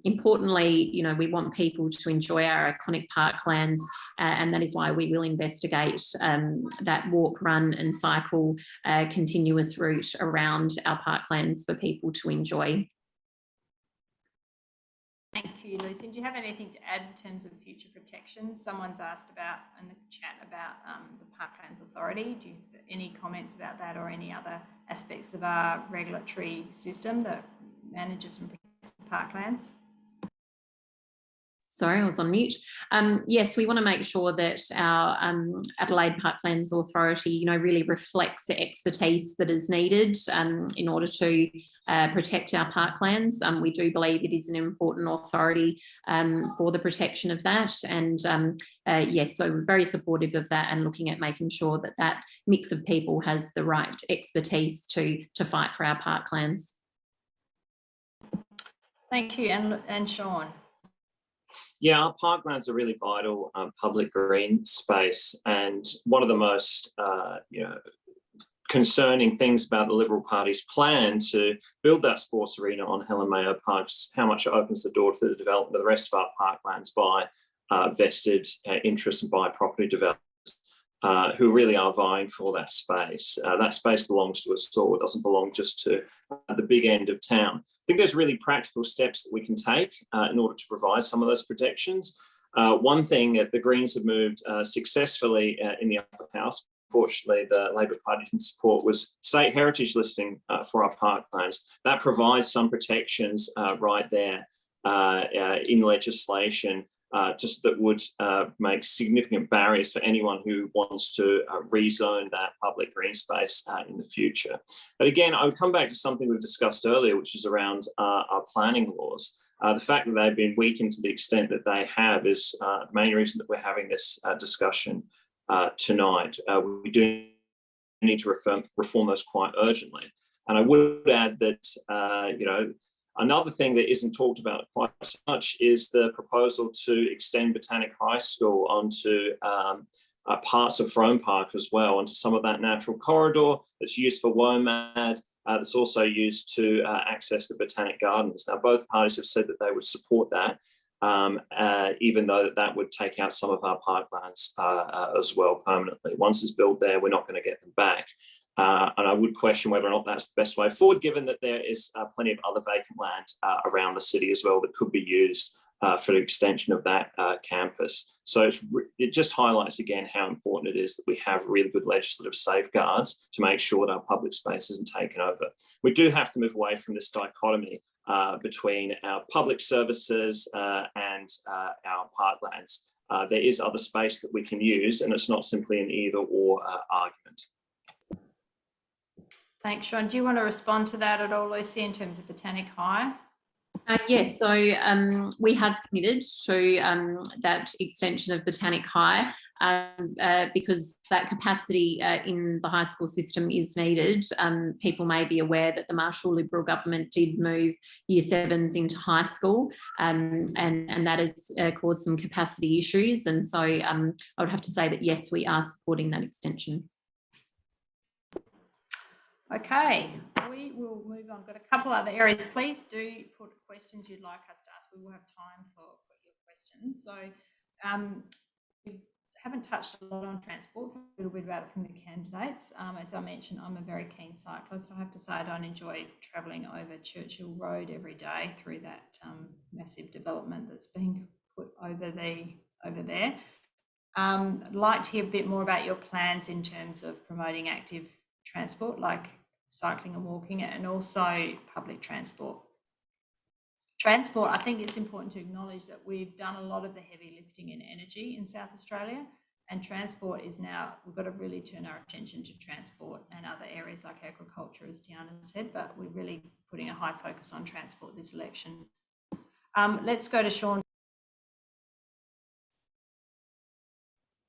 Importantly, we want people to enjoy our iconic parklands, and that is why we will investigate that walk, run and cycle continuous route around our parklands for people to enjoy. Thank you, Lucy. Do you have anything to add in terms of future protections? Someone's asked about in the chat about the Parklands Authority. Do you have any comments about that or any other aspects of our regulatory system that manages and protects the parklands? Sorry, I was on mute. Yes, we want to make sure that our Adelaide Parklands Authority, really reflects the expertise that is needed in order to protect our parklands. We do believe it is an important authority for the protection of that, and yes, so we're very supportive of that and looking at making sure that that mix of people has the right expertise to fight for our parklands. Thank you, and Sean. Yeah, our parklands are really vital public green space, and one of the most concerning things about the Liberal Party's plan to build that sports arena on Helen Mayo Park is how much it opens the door to the development of the rest of our parklands by vested interests and by property developers who really are vying for that space. That space belongs to us all. It doesn't belong just to the big end of town. I think there's really practical steps that we can take in order to provide some of those protections. One thing that the Greens have moved successfully in the upper house, unfortunately the Labor Party didn't support, was state heritage listing for our parklands. That provides some protections right there in legislation just that would make significant barriers for anyone who wants to rezone that public green space in the future. But again, I would come back to something we've discussed earlier, which is around our planning laws. The fact that they've been weakened to the extent that they have is the main reason that we're having this discussion tonight. We do need to reform those quite urgently. And I would add that, another thing that isn't talked about quite so much is the proposal to extend Botanic High School onto parts of Frome Park as well, onto some of that natural corridor that's used for WOMAD, that's also used to access the Botanic Gardens. Now, both parties have said that they would support that, even though that would take out some of our parklands as well permanently. Once it's built there, we're not going to get them back. And I would question whether or not that's the best way forward, given that there is plenty of other vacant land around the city as well that could be used for the extension of that campus. So it just highlights again how important it is that we have really good legislative safeguards to make sure that our public space isn't taken over. We do have to move away from this dichotomy between our public services and our parklands. There is other space that we can use, and it's not simply an either or argument. Thanks, Sean. Do you want to respond to that at all, Lucy, in terms of Botanic High? Yes, so we have committed to that extension of Botanic High because that capacity in the high school system is needed. People may be aware that the Marshall Liberal government did move Year 7s into high school, and that has caused some capacity issues. And so I would have to say that, yes, we are supporting that extension. Okay, we will move on. Got a couple other areas. Please do put questions you'd like us to ask. We will have time for your questions. So we haven't touched a lot on transport, a little bit about it from the candidates. As I mentioned, I'm a very keen cyclist. I have to say I don't enjoy travelling over Churchill Road every day through that massive development that's being put over there. I'd like to hear a bit more about your plans in terms of promoting active transport, like cycling and walking, and also public transport. I think it's important to acknowledge that we've done a lot of the heavy lifting in energy in South Australia, and transport is now, we've got to really turn our attention to transport and other areas like agriculture, as Diana said, but we're really putting a high focus on transport this election. Let's go to Sean.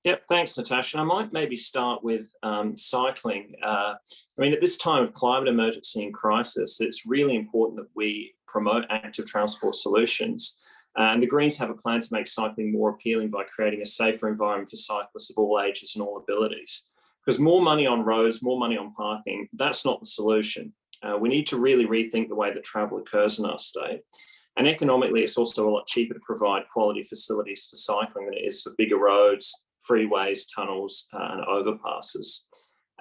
Yep, thanks, Natasha. I might maybe start with cycling. I mean, at this time of climate emergency and crisis, it's really important that we promote active transport solutions. And the Greens have a plan to make cycling more appealing by creating a safer environment for cyclists of all ages and all abilities. Because more money on roads, more money on parking, that's not the solution. We need to really rethink the way that travel occurs in our state. And economically, it's also a lot cheaper to provide quality facilities for cycling than it is for bigger roads, freeways, tunnels, and overpasses.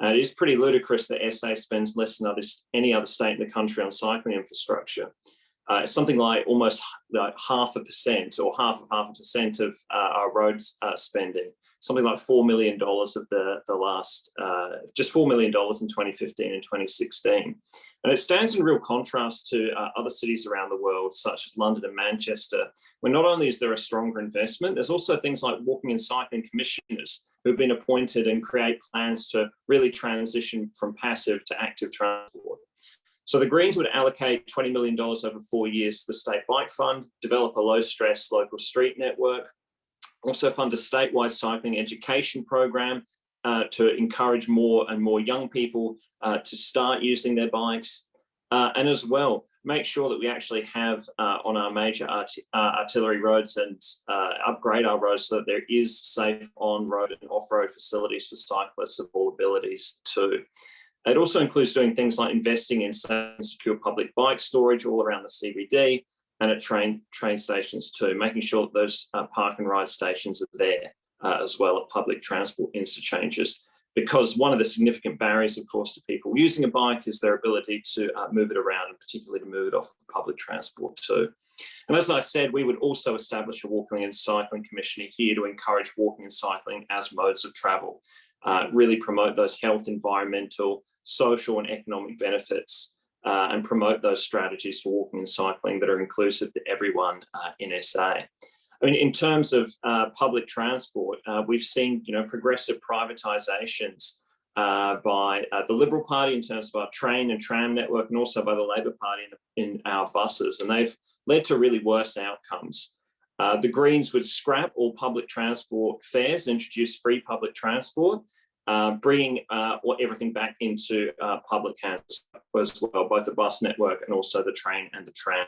It is pretty ludicrous that SA spends less than any other state in the country on cycling infrastructure. It's something like almost like 0.5% or half of our roads spending. Something like $4 million of the last, just $4 million in 2015 and 2016. And it stands in real contrast to other cities around the world, such as London and Manchester, where not only is there a stronger investment, there's also things like walking and cycling commissioners who've been appointed and create plans to really transition from passive to active transport. So the Greens would allocate $20 million over 4 years to the State Bike Fund, develop a low-stress local street network, also fund a statewide cycling education program to encourage more and more young people to start using their bikes, and as well make sure that we actually have on our major artillery roads and upgrade our roads so that there is safe on-road and off-road facilities for cyclists of all abilities too. It also includes doing things like investing in safe and secure public bike storage all around the CBD, and at train stations too, making sure that those park and ride stations are there as well at public transport interchanges. Because one of the significant barriers, of course, to people using a bike is their ability to move it around, and particularly to move it off of public transport too. And as I said, we would also establish a walking and cycling commissioner here to encourage walking and cycling as modes of travel, really promote those health, environmental, social and economic benefits, and promote those strategies for walking and cycling that are inclusive to everyone in SA. I mean, in terms of public transport, we've seen, progressive privatisations by the Liberal Party in terms of our train and tram network, and also by the Labor Party in our buses, and they've led to really worse outcomes. The Greens would scrap all public transport fares, introduce free public transport, bringing everything back into public hands as well, both the bus network and also the train and the tram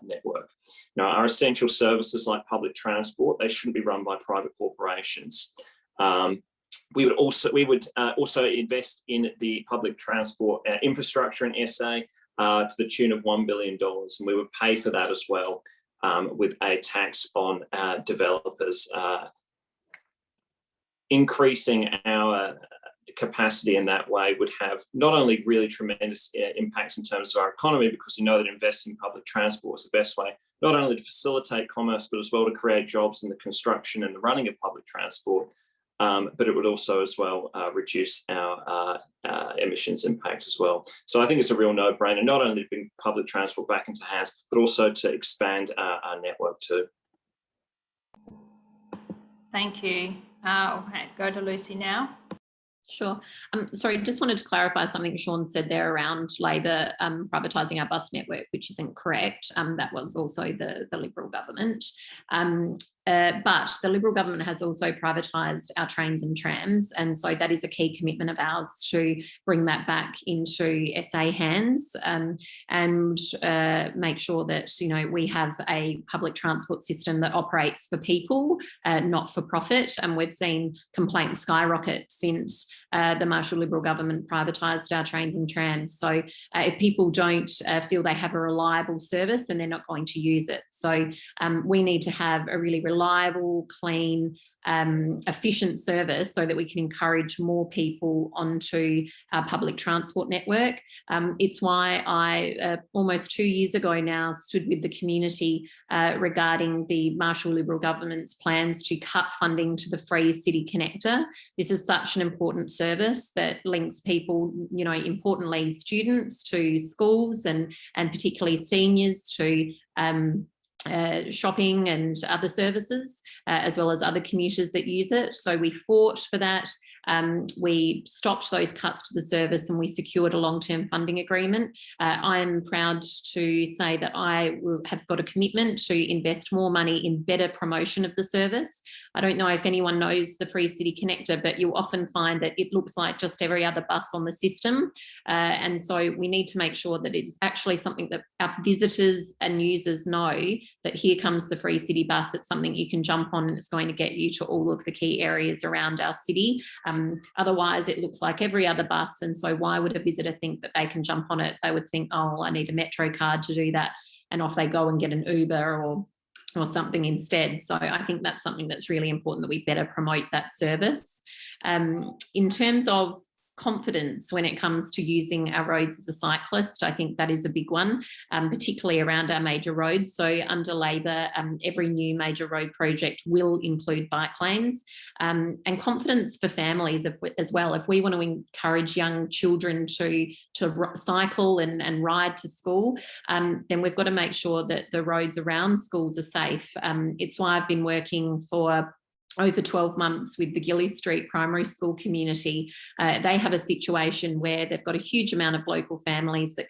network. Now, our essential services like public transport, they shouldn't be run by private corporations. We would also invest in the public transport infrastructure in SA to the tune of $1 billion, and we would pay for that as well with a tax on developers. Increasing our capacity in that way would have not only really tremendous impacts in terms of our economy, because you know that investing in public transport is the best way, not only to facilitate commerce, but as well to create jobs in the construction and the running of public transport. But it would also as well reduce our emissions impact as well. So I think it's a real no-brainer, not only to bring public transport back into hands, but also to expand our network too. Thank you. I'll go to Lucy now. Sure. Sorry, just wanted to clarify something Sean said there around Labor privatising our bus network, which isn't correct. That was also the Liberal government. But the Liberal government has also privatised our trains and trams, and so that is a key commitment of ours to bring that back into SA hands and make sure that we have a public transport system that operates for people, not for profit. And we've seen complaints skyrocket since the Marshall Liberal government privatised our trains and trams. So if people don't feel they have a reliable service, then they're not going to use it. So we need to have a really reliable, clean, efficient service so that we can encourage more people onto our public transport network. It's why I, almost 2 years ago now, stood with the community regarding the Marshall Liberal government's plans to cut funding to the free City Connector. This is such an important service that links people, importantly students to schools and particularly seniors to shopping and other services, as well as other commuters that use it. So we fought for that. We stopped those cuts to the service and we secured a long-term funding agreement. I am proud to say that I have got a commitment to invest more money in better promotion of the service. I don't know if anyone knows the Free City Connector, but you'll often find that it looks like just every other bus on the system. And so we need to make sure that it's actually something that our visitors and users know that here comes the Free City bus. It's something you can jump on and it's going to get you to all of the key areas around our city. Otherwise, it looks like every other bus. And so why would a visitor think that they can jump on it? They would think, oh, I need a Metro card to do that. and off they go and get an Uber or something instead. So I think that's something that's really important, that we better promote that service. In terms of confidence when it comes to using our roads as a cyclist, I think that is a big one, particularly around our major roads. So under Labor, every new major road project will include bike lanes, and confidence for families as well. If we want to encourage young children to cycle and ride to school, then we've got to make sure that the roads around schools are safe. It's why I've been working for over 12 months with the Gillies Street Primary School community. They have a situation where they've got a huge amount of local families that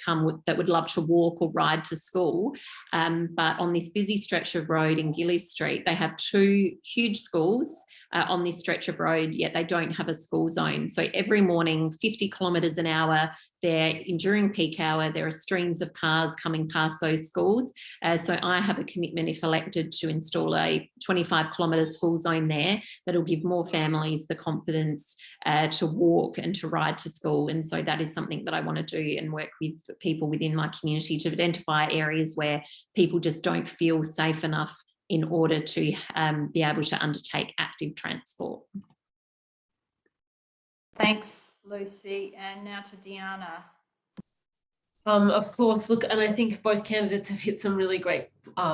that would love to walk or ride to school. But on this busy stretch of road in Gillies Street, they have 2 huge schools on this stretch of road, yet they don't have a school zone. So every morning, 50 kilometres an hour, during peak hour, there are streams of cars coming past those schools. So I have a commitment, if elected, to install a 25-kilometre school zone there that'll give more families the confidence to walk and to ride to school. And so that is something that I want to do and work with people within my community to identify areas where people just don't feel safe enough in order to be able to undertake active transport. Thanks, Lucy. And now to Deanna. Of course, look, and I think both candidates have hit some really great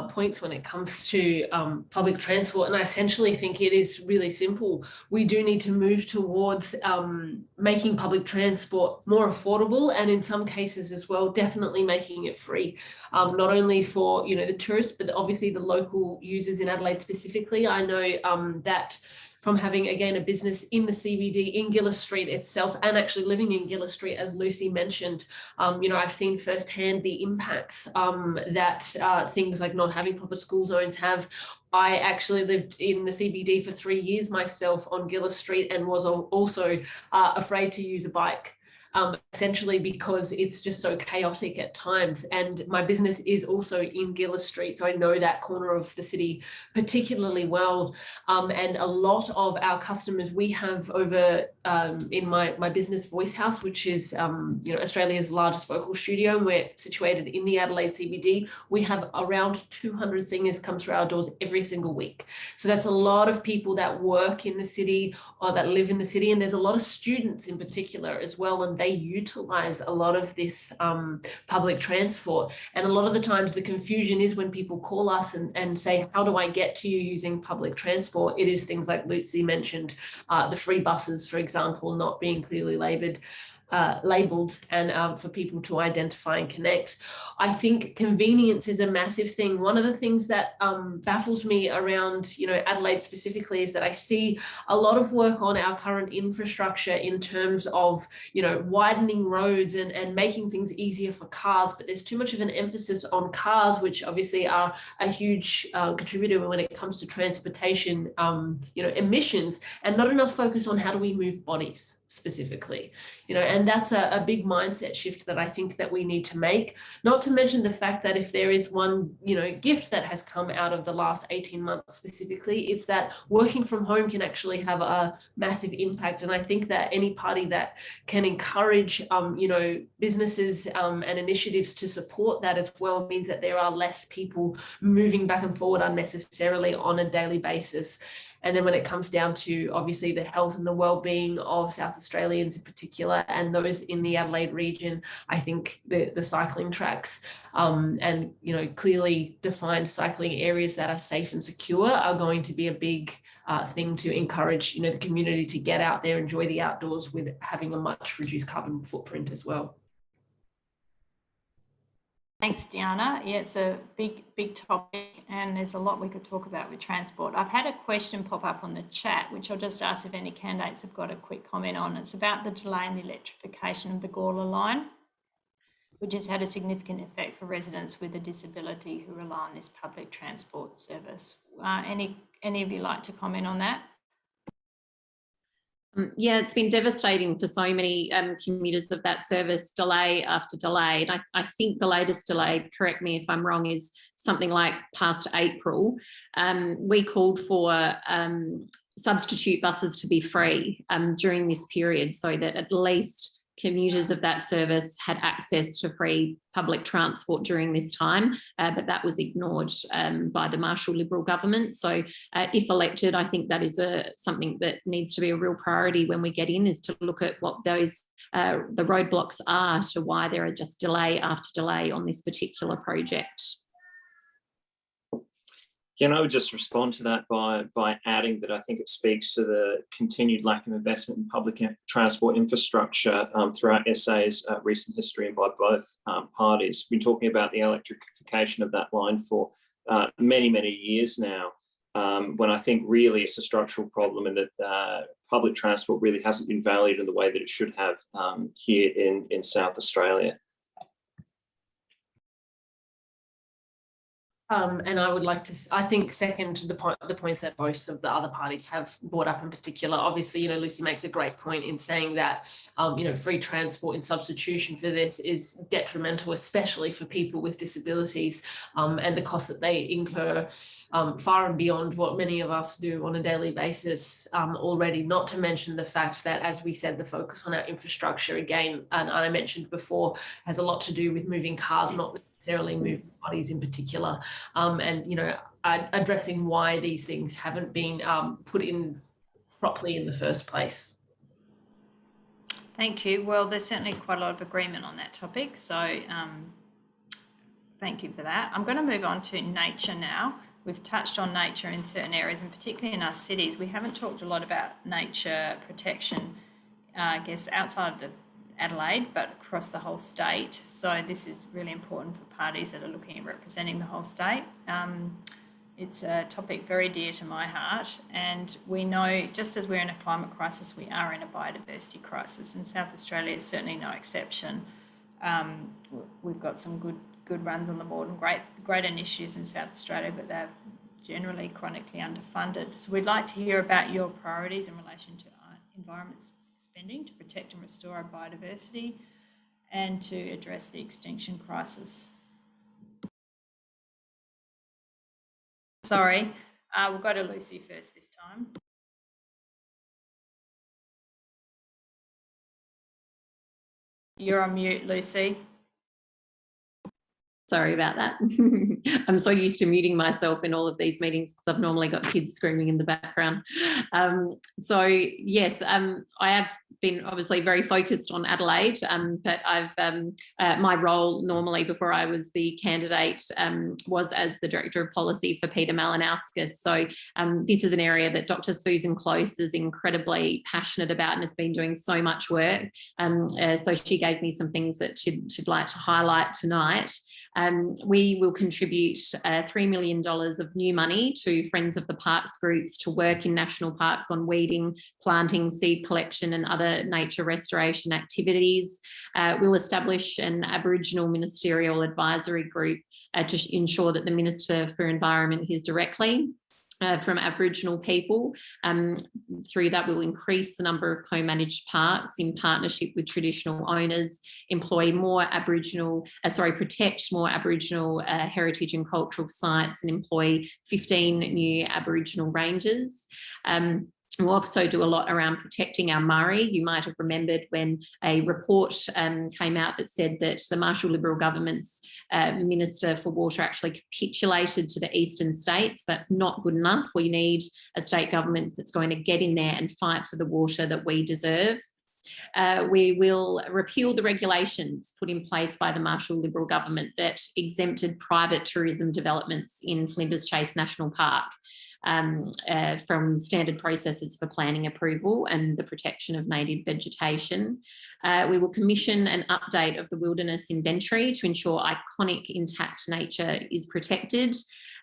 points when it comes to public transport. And I essentially think it is really simple. We do need to move towards making public transport more affordable, and in some cases as well, definitely making it free, not only for, you know, the tourists, but obviously the local users in Adelaide specifically. I know that from having, again, a business in the CBD in Gillies Street itself, and actually living in Gillies Street, as Lucy mentioned, you know, I've seen firsthand the impacts that things like not having proper school zones have. I actually lived in the CBD for 3 years myself on Gillies Street, and was also afraid to use a bike. Essentially because it's just so chaotic at times. And my business is also in Gillies Street, so I know that corner of the city particularly well. And a lot of our customers we have over in my business Voice House, which is you know, Australia's largest vocal studio, and we're situated in the Adelaide CBD. We have around 200 singers come through our doors every single week. So that's a lot of people that work in the city or that live in the city, and there's a lot of students in particular as well, and they utilize a lot of this public transport. And a lot of the times the confusion is when people call us and say, how do I get to you using public transport? It is things like Lucy mentioned, the free buses, for example, not being clearly labelled and for people to identify and connect. I think convenience is a massive thing. One of the things that baffles me around, you know, Adelaide specifically, is that I see a lot of work on our current infrastructure in terms of, you know, widening roads and making things easier for cars, but there's too much of an emphasis on cars, which obviously are a huge contributor when it comes to transportation, you know, emissions, and not enough focus on how do we move bodies specifically, you know, and that's a big mindset shift that I think that we need to make. Not to mention the fact that if there is one, you know, gift that has come out of the last 18 months specifically, it's that working from home can actually have a massive impact. And I think that any party that can encourage, you know, businesses and initiatives to support that as well means that there are less people moving back and forward unnecessarily on a daily basis. And then when it comes down to obviously the health and the well-being of South Australians in particular, and those in the Adelaide region, I think the cycling tracks and, you know, clearly defined cycling areas that are safe and secure are going to be a big thing to encourage, you know, the community to get out there, enjoy the outdoors with having a much reduced carbon footprint as well. Thanks, Deanna. Yeah, it's a big topic, and there's a lot we could talk about with transport. I've had a question pop up on the chat, which I'll just ask if any candidates have got a quick comment on. It's about the delay in the electrification of the Gawler line, which has had a significant effect for residents with a disability who rely on this public transport service. Any of you like to comment on that? Yeah, it's been devastating for so many commuters of that service, delay after delay. And I think the latest delay, correct me if I'm wrong, is something like past April. We called for substitute buses to be free during this period, so that at least commuters of that service had access to free public transport during this time, but that was ignored by the Marshall Liberal government. So if elected, I think that is something that needs to be a real priority when we get in, is to look at what those the roadblocks are to why there are just delay after delay on this particular project. Yeah, and I would just respond to that by adding that I think it speaks to the continued lack of investment in public transport infrastructure throughout SA's recent history and by both parties. We've been talking about the electrification of that line for many, many years now, when I think really it's a structural problem, and that public transport really hasn't been valued in the way that it should have here in South Australia. And I would like to, I think, second the points that both of the other parties have brought up in particular. Obviously, Lucy makes a great point in saying that, free transport in substitution for this is detrimental, especially for people with disabilities, and the costs that they incur far and beyond what many of us do on a daily basis already, not to mention the fact that, as we said, the focus on our infrastructure, again, and I mentioned before, has a lot to do with moving cars, not necessarily moving bodies in particular, and addressing why these things haven't been put in properly in the first place. Thank you. Well, there's certainly quite a lot of agreement on that topic, so thank you for that. I'm going to move on to nature now. We've touched on nature in certain areas, and particularly in our cities. We haven't talked a lot about nature protection, I guess, outside of the Adelaide, but across the whole state. So this is really important for parties that are looking at representing the whole state. It's a topic very dear to my heart, and we know, just as we're in a climate crisis, we are in a biodiversity crisis, and South Australia is certainly no exception. We've got some good runs on the board and great initiatives in South Australia, but they're generally chronically underfunded. So we'd like to hear about your priorities in relation to environment spending to protect and restore our biodiversity and to address the extinction crisis. Sorry, we'll go to Lucy first this time. You're on mute, Lucy. Sorry about that. I'm so used to muting myself in all of these meetings because I've normally got kids screaming in the background. So yes, I have been obviously very focused on Adelaide, but I've my role normally before I was the candidate was as the Director of Policy for Peter Malinauskas. So this is an area that Dr. Susan Close is incredibly passionate about and has been doing so much work. So she gave me some things that she'd like to highlight tonight. We will contribute $3 million of new money to Friends of the Parks groups to work in national parks on weeding, planting, seed collection and other nature restoration activities. We'll establish an Aboriginal Ministerial Advisory Group to ensure that the Minister for Environment hears directly from Aboriginal people. Through that, we'll increase the number of co-managed parks in partnership with traditional owners, protect more Aboriginal heritage and cultural sites, and employ 15 new Aboriginal rangers. We'll also do a lot around protecting our Murray. You might have remembered when a report came out that said that the Marshall Liberal government's Minister for Water actually capitulated to the eastern states. That's not good enough. We need a state government that's going to get in there and fight for the water that we deserve. We will repeal the regulations put in place by the Marshall Liberal government that exempted private tourism developments in Flinders Chase National Park from standard processes for planning approval and the protection of native vegetation. We will commission an update of the wilderness inventory to ensure iconic intact nature is protected,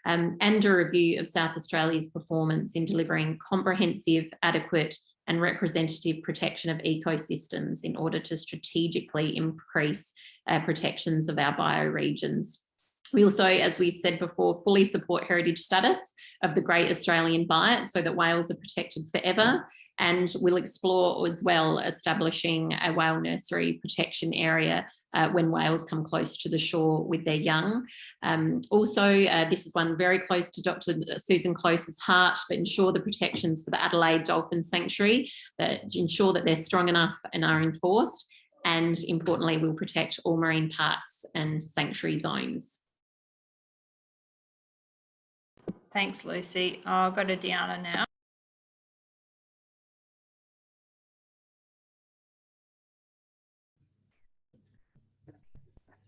and a review of South Australia's performance in delivering comprehensive, adequate and representative protection of ecosystems in order to strategically increase protections of our bioregions. We also, as we said before, fully support heritage status of the Great Australian Bight so that whales are protected forever, and we'll explore as well establishing a whale nursery protection area when whales come close to the shore with their young. This is one very close to Dr. Susan Close's heart, but ensure the protections for the Adelaide Dolphin Sanctuary, that ensure that they're strong enough and are enforced. and importantly, we'll protect all marine parks and sanctuary zones. Thanks, Lucy. I'll go to Deanna now.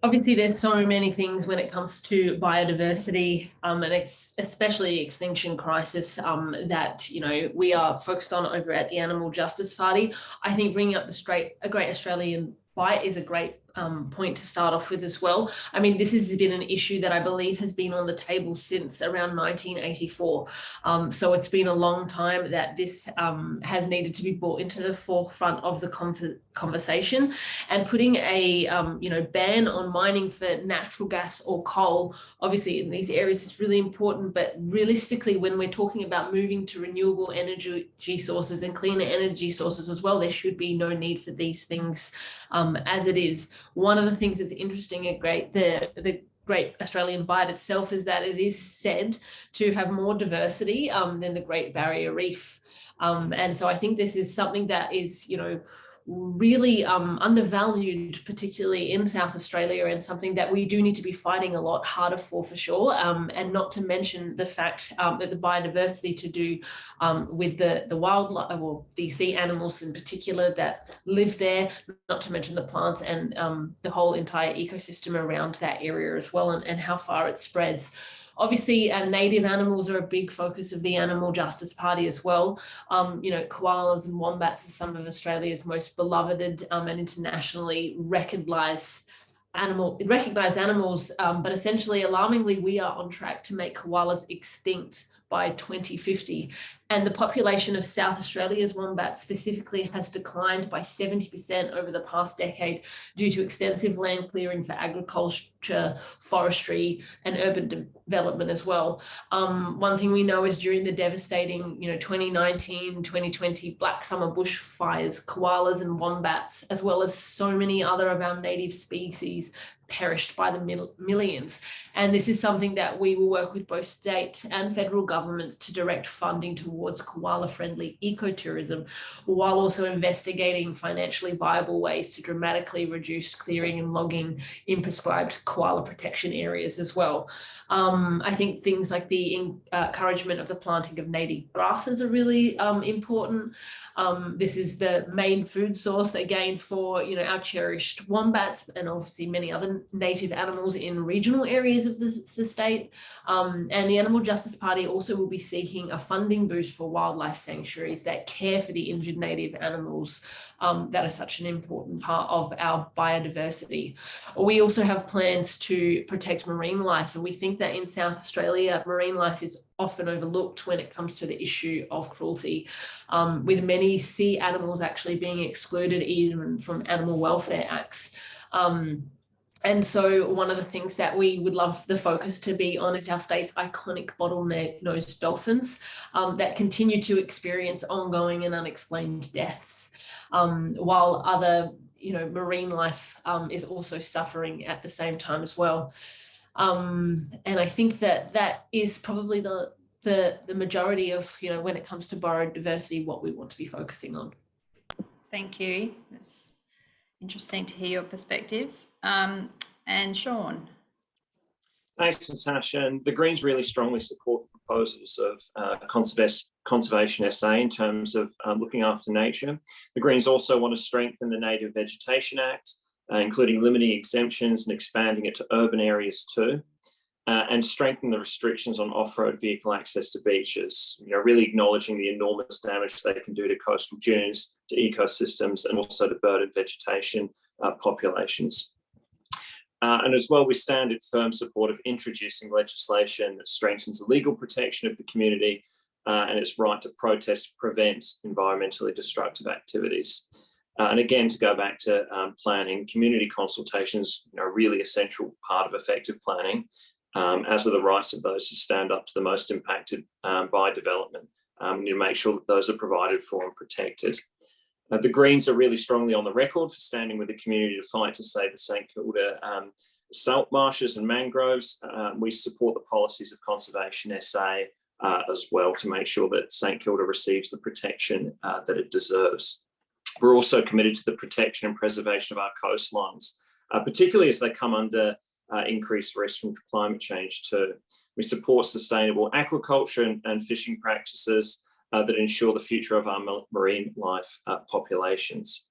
Obviously, there's so many things when it comes to biodiversity and especially extinction crisis that we are focused on over at the Animal Justice Party. I think bringing up a Great Australian Bite is a great point to start off with as well. I mean, this has been an issue that I believe has been on the table since around 1984. So it's been a long time that this has needed to be brought into the forefront of the conversation, and putting a ban on mining for natural gas or coal, obviously in these areas, is really important. But realistically, when we're talking about moving to renewable energy sources and cleaner energy sources as well, there should be no need for these things as it is. One of the things that's interesting at the Great Australian Bite itself is that it is said to have more diversity than the Great Barrier Reef. And so I think this is something that is, really undervalued, particularly in South Australia, and something that we do need to be fighting a lot harder for sure. And not to mention the fact that the biodiversity to do with the wildlife, or the sea animals in particular that live there, not to mention the plants and the whole entire ecosystem around that area as well, and how far it spreads. Obviously, native animals are a big focus of the Animal Justice Party as well. Koalas and wombats are some of Australia's most beloved and internationally recognised animals, but essentially, alarmingly, we are on track to make koalas extinct by 2050. And the population of South Australia's wombats specifically has declined by 70% over the past decade due to extensive land clearing for agriculture, forestry, and urban development as well. One thing we know is during the devastating 2019, 2020 Black Summer bushfires, koalas and wombats, as well as so many other of our native species, perished by the millions. And this is something that we will work with both state and federal governments to direct funding towards koala-friendly ecotourism, while also investigating financially viable ways to dramatically reduce clearing and logging in prescribed koala protection areas as well. I think things like the encouragement of the planting of native grasses are really important. This is the main food source, again, for our cherished wombats and obviously many other native animals in regional areas of the state. And the Animal Justice Party also will be seeking a funding boost for wildlife sanctuaries that care for the injured native animals that are such an important part of our biodiversity. We also have plans to protect marine life, and we think that in South Australia, marine life is often overlooked when it comes to the issue of cruelty, with many sea animals actually being excluded even from animal welfare acts. And so one of the things that we would love the focus to be on is our state's iconic bottleneck-nosed dolphins that continue to experience ongoing and unexplained deaths, while other marine life is also suffering at the same time as well. And I think that is probably the majority of, when it comes to biodiversity, what we want to be focusing on. Thank you. That's interesting to hear your perspectives. And Sean. Thanks, Natasha. And the Greens really strongly support the proposals of Conservation SA in terms of looking after nature. The Greens also want to strengthen the Native Vegetation Act, including limiting exemptions and expanding it to urban areas too, and strengthen the restrictions on off-road vehicle access to beaches, really acknowledging the enormous damage they can do to coastal dunes, to ecosystems, and also to bird and vegetation populations. And as well, we stand in firm support of introducing legislation that strengthens the legal protection of the community and its right to protest, prevent environmentally destructive activities. And again, to go back to planning, community consultations are a really essential part of effective planning, as are the rights of those who stand up to the most impacted by development. To make sure that those are provided for and protected. The Greens are really strongly on the record for standing with the community to fight to save the St Kilda salt marshes and mangroves. We support the policies of Conservation SA as well to make sure that St Kilda receives the protection that it deserves. We're also committed to the protection and preservation of our coastlines, particularly as they come under increased risk from climate change too. We support sustainable aquaculture and fishing practices that ensure the future of our marine life populations.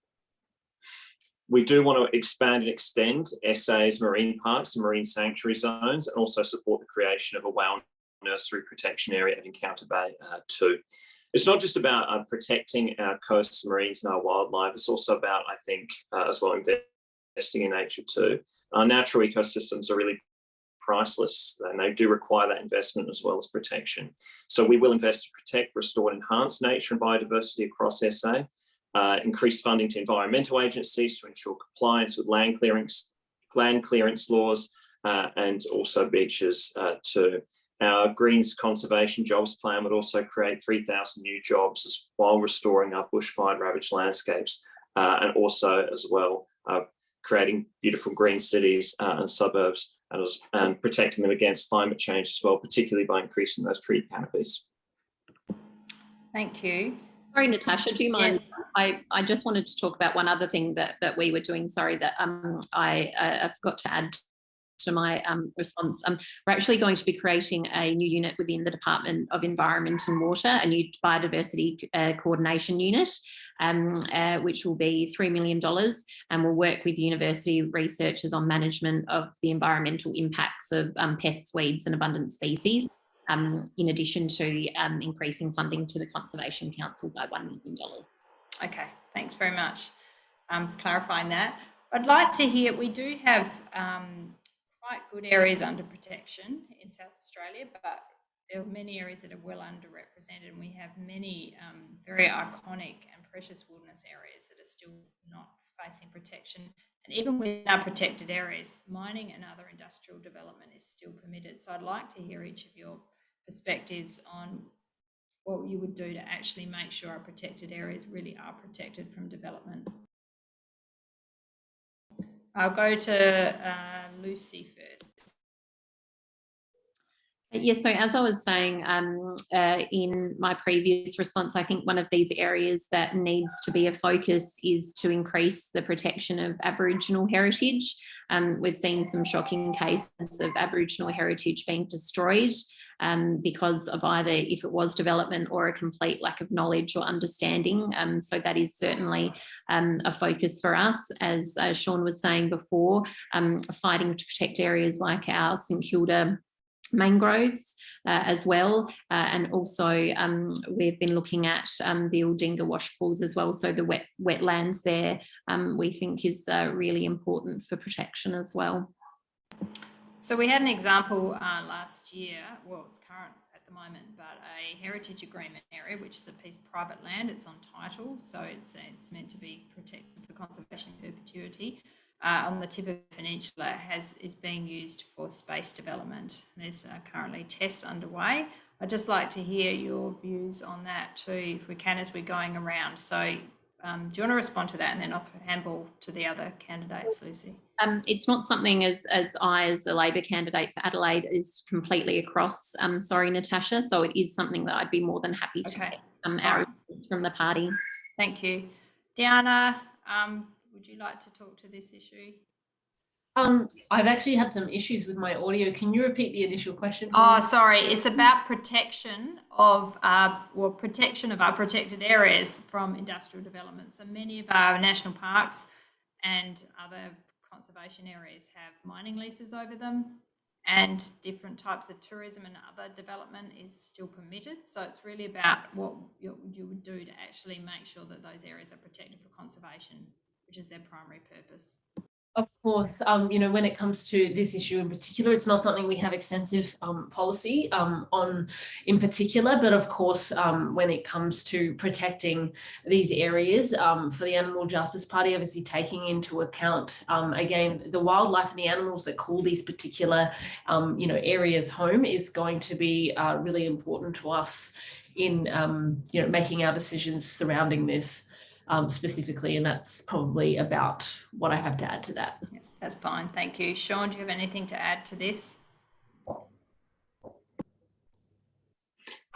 We do want to expand and extend SA's marine parks and marine sanctuary zones, and also support the creation of a whale nursery protection area at Encounter Bay too. It's not just about protecting our coasts, marines and our wildlife, it's also about, I think, as well, investing in nature too. Our natural ecosystems are really priceless, and they do require that investment as well as protection. So we will invest to protect, restore and enhance nature and biodiversity across SA, increase funding to environmental agencies to ensure compliance with land clearance laws, and also beaches too. Our Greens Conservation Jobs Plan would also create 3,000 new jobs while restoring our bushfire ravaged landscapes, and also as well creating beautiful green cities and suburbs, and protecting them against climate change as well, particularly by increasing those tree canopies. Thank you. Sorry, Natasha, do you mind? Yes. I just wanted to talk about one other thing that we were doing. Sorry, that I forgot to add to my response. We're actually going to be creating a new unit within the Department of Environment and Water, a new biodiversity coordination unit, which will be $3 million, and will work with university researchers on management of the environmental impacts of pests, weeds and abundant species, in addition to increasing funding to the Conservation Council by $1 million. Okay, thanks very much for clarifying that. I'd like to hear, we do have quite good areas under protection in South Australia, but there are many areas that are well underrepresented, and we have many very iconic and precious wilderness areas that are still not facing protection. And even within our protected areas, mining and other industrial development is still permitted. So I'd like to hear each of your perspectives on what you would do to actually make sure our protected areas really are protected from development. I'll go to Lucy first. Yes, so as I was saying in my previous response, I think one of these areas that needs to be a focus is to increase the protection of Aboriginal heritage. We've seen some shocking cases of Aboriginal heritage being destroyed because of either, if it was development, or a complete lack of knowledge or understanding. So that is certainly a focus for us, as Sean was saying before, fighting to protect areas like our St Kilda mangroves as well, and also we've been looking at the Aldinga wash pools as well, so the wetlands there we think is really important for protection as well. So we had an example last year, well it's current at the moment, but a heritage agreement area, which is a piece of private land, it's on title, so it's meant to be protected for conservation in perpetuity. On the tip of the peninsula is being used for space development. There's currently tests underway. I'd just like to hear your views on that too, if we can, as we're going around. So do you want to respond to that, and then I'll handball to the other candidates, Lucy? It's not something as I, as a Labor candidate for Adelaide, is completely across. Sorry, Natasha. So it is something that I'd be more than happy to get our response from the party. Thank you. Diana, would you like to talk to this issue? I've actually had some issues with my audio. Can you repeat the initial question? Oh, sorry. It's about protection of our protected areas from industrial development. So many of our national parks and other conservation areas have mining leases over them, and different types of tourism and other development is still permitted. So it's really about what you would do to actually make sure that those areas are protected for conservation, which is their primary purpose. Of course, you know, when it comes to this issue in particular, it's not something we have extensive policy on in particular, but of course, when it comes to protecting these areas for the Animal Justice Party, obviously taking into account, again, the wildlife and the animals that call these particular, you know, areas home is going to be really important to us in, you know, making our decisions surrounding this. Specifically, and that's probably about what I have to add to that. Yeah, that's fine, thank you. Sean, do you have anything to add to this?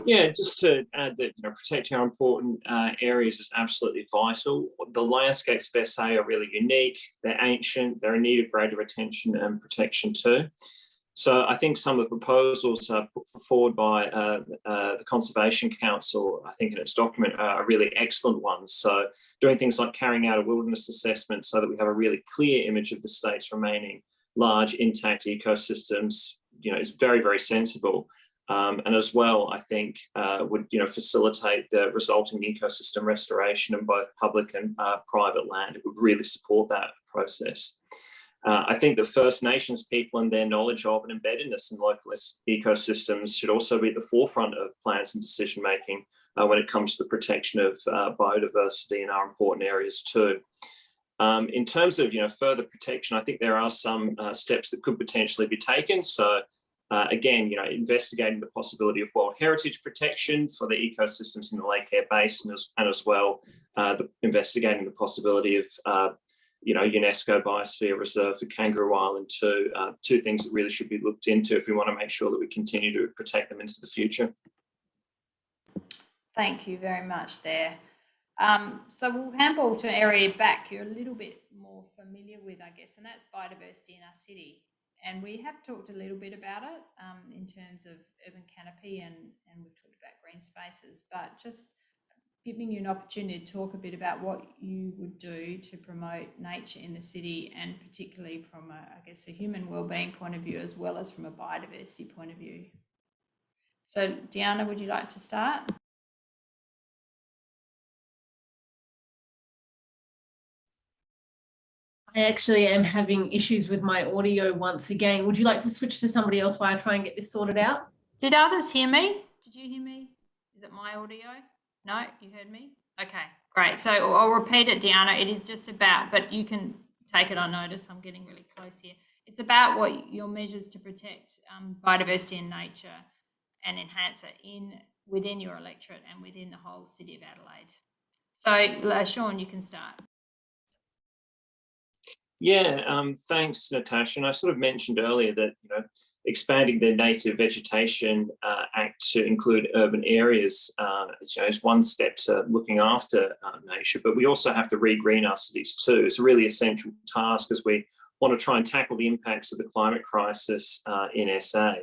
Yeah, just to add that, protecting our important areas is absolutely vital. The landscapes of SA are really unique. They're ancient. They're in need of greater attention and protection too. So I think some of the proposals put forward by the Conservation Council, I think in its document, are really excellent ones. So doing things like carrying out a wilderness assessment so that we have a really clear image of the state's remaining large intact ecosystems, is very, very sensible. And as well, I think would facilitate the resulting ecosystem restoration in both public and private land. It would really support that process. I think the First Nations people and their knowledge of and embeddedness in local ecosystems should also be at the forefront of plans and decision making when it comes to the protection of biodiversity in our important areas too. In terms of further protection, I think there are some steps that could potentially be taken. So again, investigating the possibility of World Heritage protection for the ecosystems in the Lake Eyre Basin, and as well investigating the possibility of UNESCO Biosphere Reserve for Kangaroo Island too. Two things that really should be looked into if we want to make sure that we continue to protect them into the future. Thank you very much there. So we'll handball to an area back you're a little bit more familiar with, I guess, and that's biodiversity in our city. And we have talked a little bit about it in terms of urban canopy and we've talked about green spaces, but just giving you an opportunity to talk a bit about what you would do to promote nature in the city, and particularly from a human wellbeing point of view, as well as from a biodiversity point of view. So Diana, would you like to start? I actually am having issues with my audio once again. Would you like to switch to somebody else while I try and get this sorted out? Did others hear me? Did you hear me? Is it my audio? No, you heard me? Okay, great. So I'll repeat it, Diana. It is just about, but you can take it on notice. I'm getting really close here. It's about what your measures to protect biodiversity and nature and enhance it within your electorate and within the whole city of Adelaide. So Sean, you can start. Yeah, thanks, Natasha. And I sort of mentioned earlier that expanding the Native Vegetation Act to include urban areas is one step to looking after nature, but we also have to re-green our cities too. It's a really essential task as we want to try and tackle the impacts of the climate crisis in SA.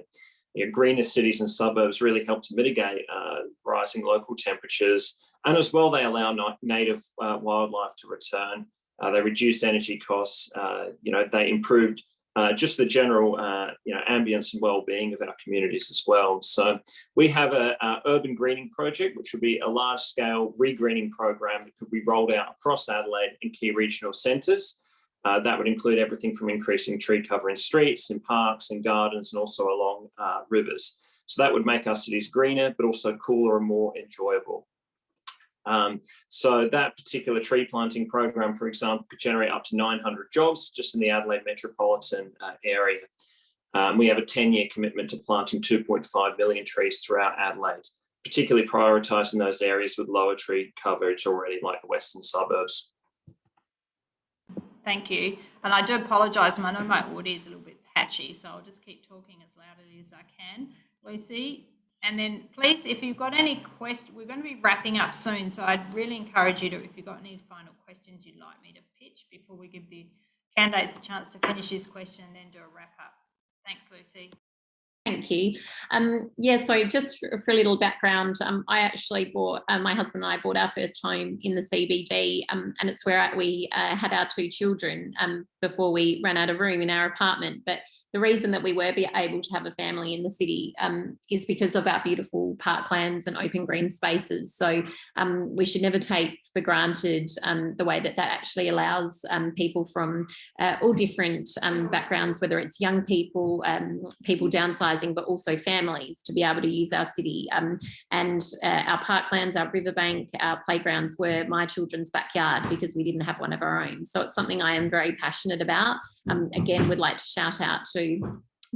Greener cities and suburbs really help to mitigate rising local temperatures, and as well they allow native wildlife to return. They reduce energy costs. They improved just the general, ambience and well-being of our communities as well. So we have a urban greening project, which would be a large-scale re-greening program that could be rolled out across Adelaide and key regional centres. That would include everything from increasing tree cover in streets, in parks, in gardens, and also along rivers. So that would make our cities greener, but also cooler and more enjoyable. So that particular tree planting program, for example, could generate up to 900 jobs just in the Adelaide metropolitan area. We have a 10-year commitment to planting 2.5 million trees throughout Adelaide, particularly prioritising those areas with lower tree coverage already, like the western suburbs. Thank you. And I do apologise, I know my audio is a little bit patchy, so I'll just keep talking as loudly as I can. Lucy? And then please, if you've got any questions, we're going to be wrapping up soon. So I'd really encourage you to, if you've got any final questions you'd like me to pitch before we give the candidates a chance to finish this question and then do a wrap up. Thanks, Lucy. Thank you. So just for a little background, I actually bought, my husband and I bought our first home in the CBD, and it's where we had our two children before we ran out of room in our apartment. But the reason that we were able to have a family in the city is because of our beautiful parklands and open green spaces. So we should never take for granted the way that actually allows people from all different backgrounds, whether it's young people, people downsizing, but also families, to be able to use our city. And our parklands, our riverbank, our playgrounds were my children's backyard because we didn't have one of our own. So it's something I am very passionate about. Again, would like to shout out to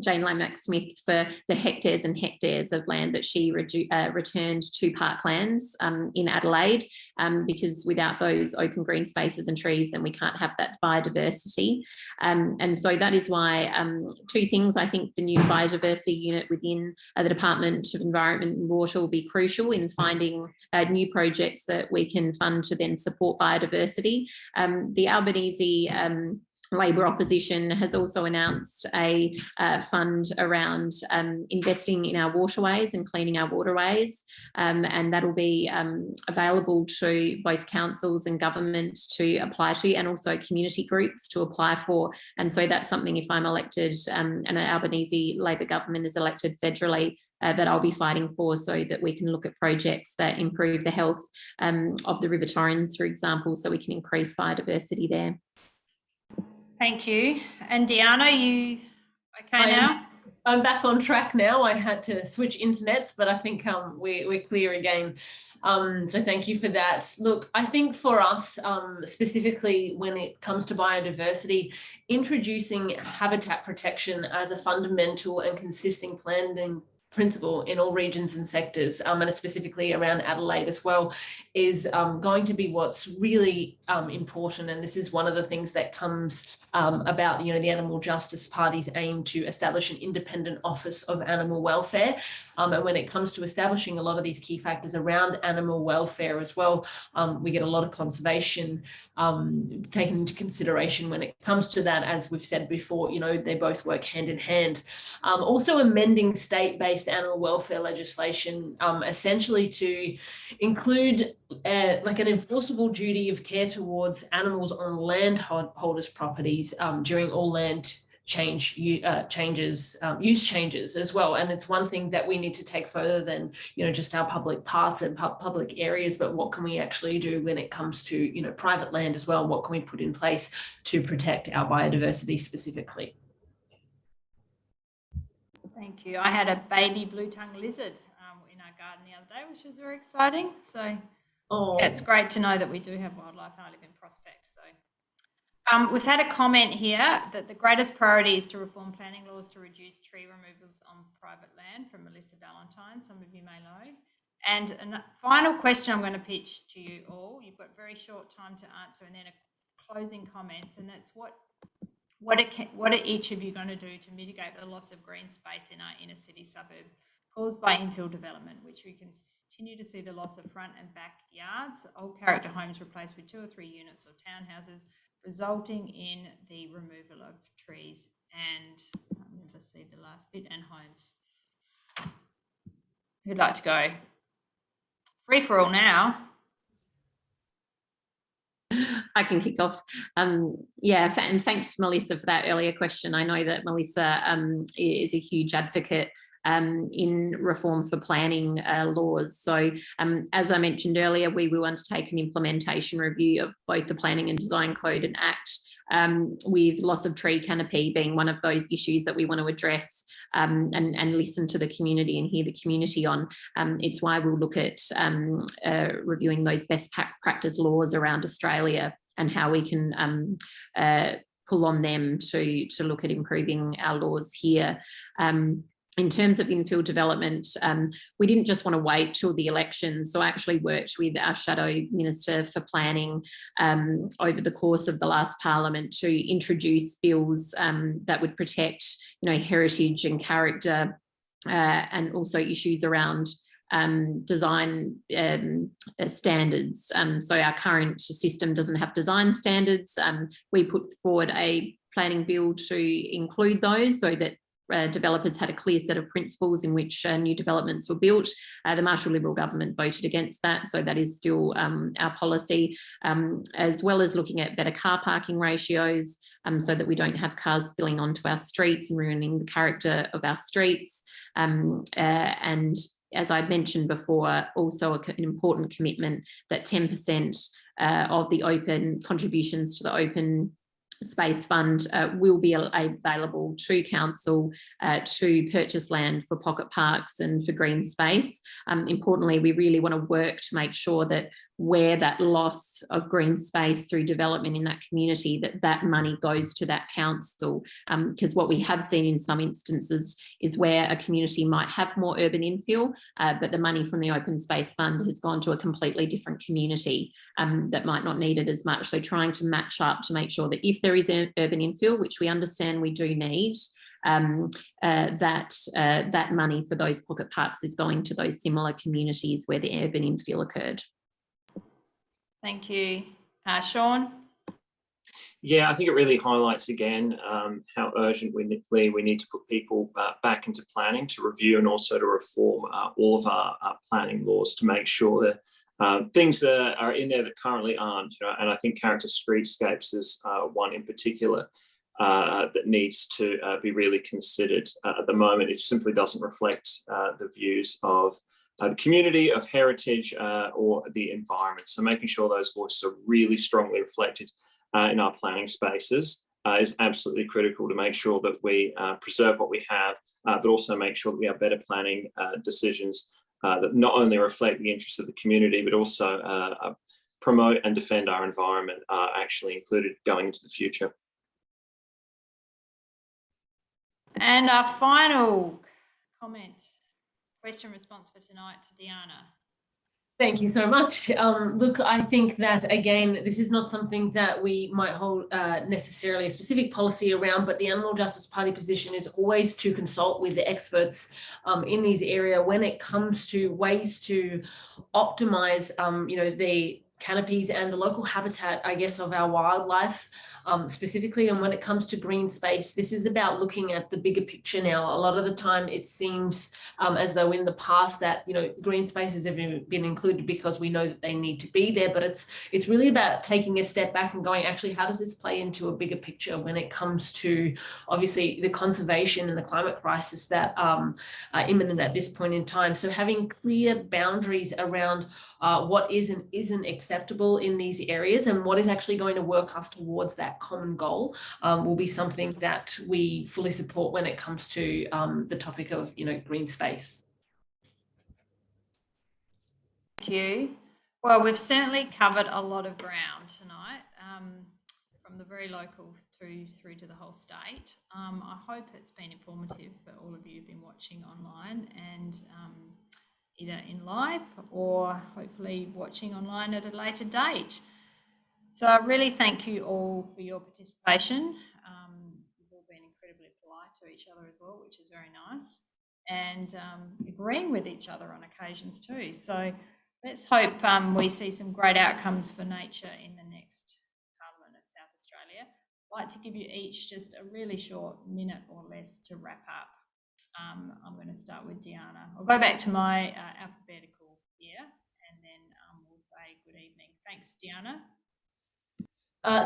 Jane Lomax-Smith for the hectares and hectares of land that she returned to Parklands in Adelaide, because without those open green spaces and trees, then we can't have that biodiversity. And so that is why two things. I think the new biodiversity unit within the Department of Environment and Water will be crucial in finding new projects that we can fund to then support biodiversity. The Albanese Labor opposition has also announced a fund around investing in our waterways and cleaning our waterways, and that'll be available to both councils and government to apply to, and also community groups to apply for. And so that's something, if I'm elected and an Albanese Labor government is elected federally, that I'll be fighting for, so that we can look at projects that improve the health of the River Torrens, for example, so we can increase biodiversity there. Thank you. And Deanna, you okay now? I'm back on track now. I had to switch internets, but I think we're clear again. So thank you for that. Look, I think for us, specifically when it comes to biodiversity, introducing habitat protection as a fundamental and consistent planning principle in all regions and sectors, and specifically around Adelaide as well, is going to be what's really important. And this is one of the things that comes about, the Animal Justice Party's aim to establish an independent office of animal welfare. And when it comes to establishing a lot of these key factors around animal welfare as well, we get a lot of conservation taken into consideration when it comes to that. As we've said before, they both work hand in hand. Also amending state-based animal welfare legislation, essentially to include like an enforceable duty of care towards animals on landholders' properties during all land use changes as well. And it's one thing that we need to take further than just our public parks and public areas, but what can we actually do when it comes to private land as well? What can we put in place to protect our biodiversity specifically? Thank you. I had a baby blue-tongued lizard in our garden the other day, which was very exciting. So yeah, it's great to know that we do have wildlife, and I live in Prospect. So we've had a comment here that the greatest priority is to reform planning laws to reduce tree removals on private land, from Melissa Valentine, some of you may know. And a final question I'm going to pitch to you all. You've got very short time to answer, and then a closing comments, and that's what are each of you going to do to mitigate the loss of green space in our inner city suburb caused by infill development, which we continue to see the loss of front and back yards, old character homes replaced with 2 or 3 units or townhouses, resulting in the removal of trees and, I'll never see the last bit, and homes. Who'd like to go? Free for all now. I can kick off. And thanks, Melissa, for that earlier question. I know that Melissa is a huge advocate in reform for planning laws. So as I mentioned earlier, we will undertake an implementation review of both the Planning and Design Code and Act, with loss of tree canopy being one of those issues that we want to address and listen to the community and hear the community on. It's why we'll look at reviewing those best practice laws around Australia and how we can pull on them to look at improving our laws here. In terms of infill development, we didn't just want to wait till the election. So I actually worked with our Shadow Minister for Planning over the course of the last Parliament to introduce bills that would protect, heritage and character, and also issues around design standards. So our current system doesn't have design standards. We put forward a planning bill to include those so that developers had a clear set of principles in which new developments were built. The Marshall Liberal government voted against that, so that is still our policy, as well as looking at better car parking ratios so that we don't have cars spilling onto our streets and ruining the character of our streets. And as I mentioned before, also an important commitment that 10% of the open contributions to the open Space Fund will be available to council to purchase land for pocket parks and for green space. Importantly, we really want to work to make sure that where that loss of green space through development in that community, that money goes to that council, because what we have seen in some instances is where a community might have more urban infill, but the money from the Open Space Fund has gone to a completely different community that might not need it as much. So trying to match up to make sure that if there is urban infill, which we understand we do need, that money for those pocket parks is going to those similar communities where the urban infill occurred. Thank you. Sean? Yeah, I think it really highlights again how urgently we need to put people back into planning, to review and also to reform all of our planning laws to make sure that things that are in there that currently aren't, and I think character streetscapes is one in particular that needs to be really considered. At the moment, it simply doesn't reflect the views of the community, of heritage, or the environment. So making sure those voices are really strongly reflected in our planning spaces is absolutely critical to make sure that we preserve what we have, but also make sure that we have better planning decisions that not only reflect the interests of the community, but also promote and defend our environment are actually included going into the future. And our final comment, question response for tonight to Deanna. Thank you so much. Look, I think that, again, this is not something that we might hold necessarily a specific policy around, but the Animal Justice Party position is always to consult with the experts in these areas when it comes to ways to optimise, the canopies and the local habitat, I guess, of our wildlife. Specifically, and when it comes to green space, this is about looking at the bigger picture now. A lot of the time it seems as though in the past that green spaces have been included because we know that they need to be there, but it's really about taking a step back and going, actually, how does this play into a bigger picture when it comes to obviously the conservation and the climate crisis that are imminent at this point in time. So having clear boundaries around what is and isn't acceptable in these areas and what is actually going to work us towards that common goal will be something that we fully support when it comes to the topic of green space. Thank you. Well, we've certainly covered a lot of ground tonight, from the very local through to the whole state. I hope it's been informative for all of you who've been watching online and either in live or hopefully watching online at a later date. So I really thank you all for your participation. You've all been incredibly polite to each other as well, which is very nice, and agreeing with each other on occasions too. So let's hope we see some great outcomes for nature in the next Parliament of South Australia. I'd like to give you each just a really short minute or less to wrap up. I'm going to start with Deanna. I'll go back to my alphabetical here, and then we'll say good evening. Thanks, Deanna.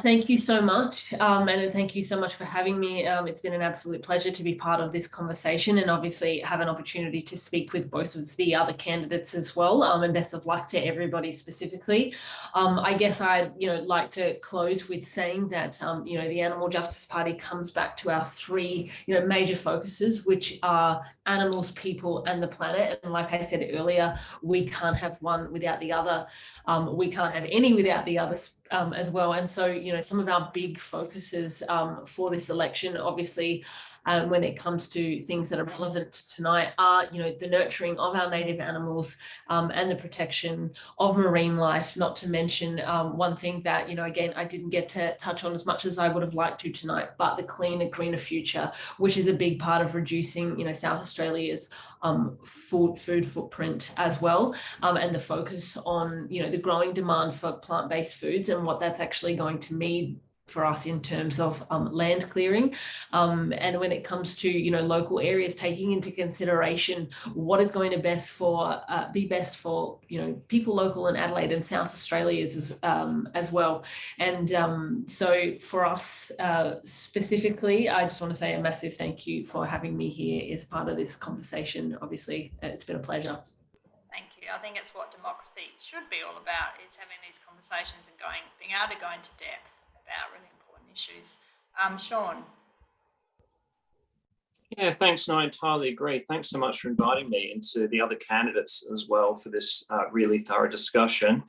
Thank you so much, and thank you so much for having me. It's been an absolute pleasure to be part of this conversation and obviously have an opportunity to speak with both of the other candidates as well, and best of luck to everybody specifically. I guess I'd like to close with saying that the Animal Justice Party comes back to our three major focuses, which are animals, people and the planet. And like I said earlier, we can't have one without the other. We can't have any without the others as well. And so, some of our big focuses for this election, obviously, when it comes to things that are relevant to tonight are, the nurturing of our native animals and the protection of marine life, not to mention one thing that, again, I didn't get to touch on as much as I would have liked to tonight, but the cleaner, greener future, which is a big part of reducing, South Australia's food footprint as well, and the focus on, the growing demand for plant-based foods and what that's actually going to mean for us in terms of land clearing, and when it comes to local areas, taking into consideration what is going to be best for people local in Adelaide and South Australia as well. And so for us specifically, I just want to say a massive thank you for having me here as part of this conversation. Obviously, it's been a pleasure. Thank you. I think it's what democracy should be all about, is having these conversations and being able to go into depth about really important important issues. Sean. Yeah, thanks. No, I entirely agree. Thanks so much for inviting me and to the other candidates as well for this really thorough discussion.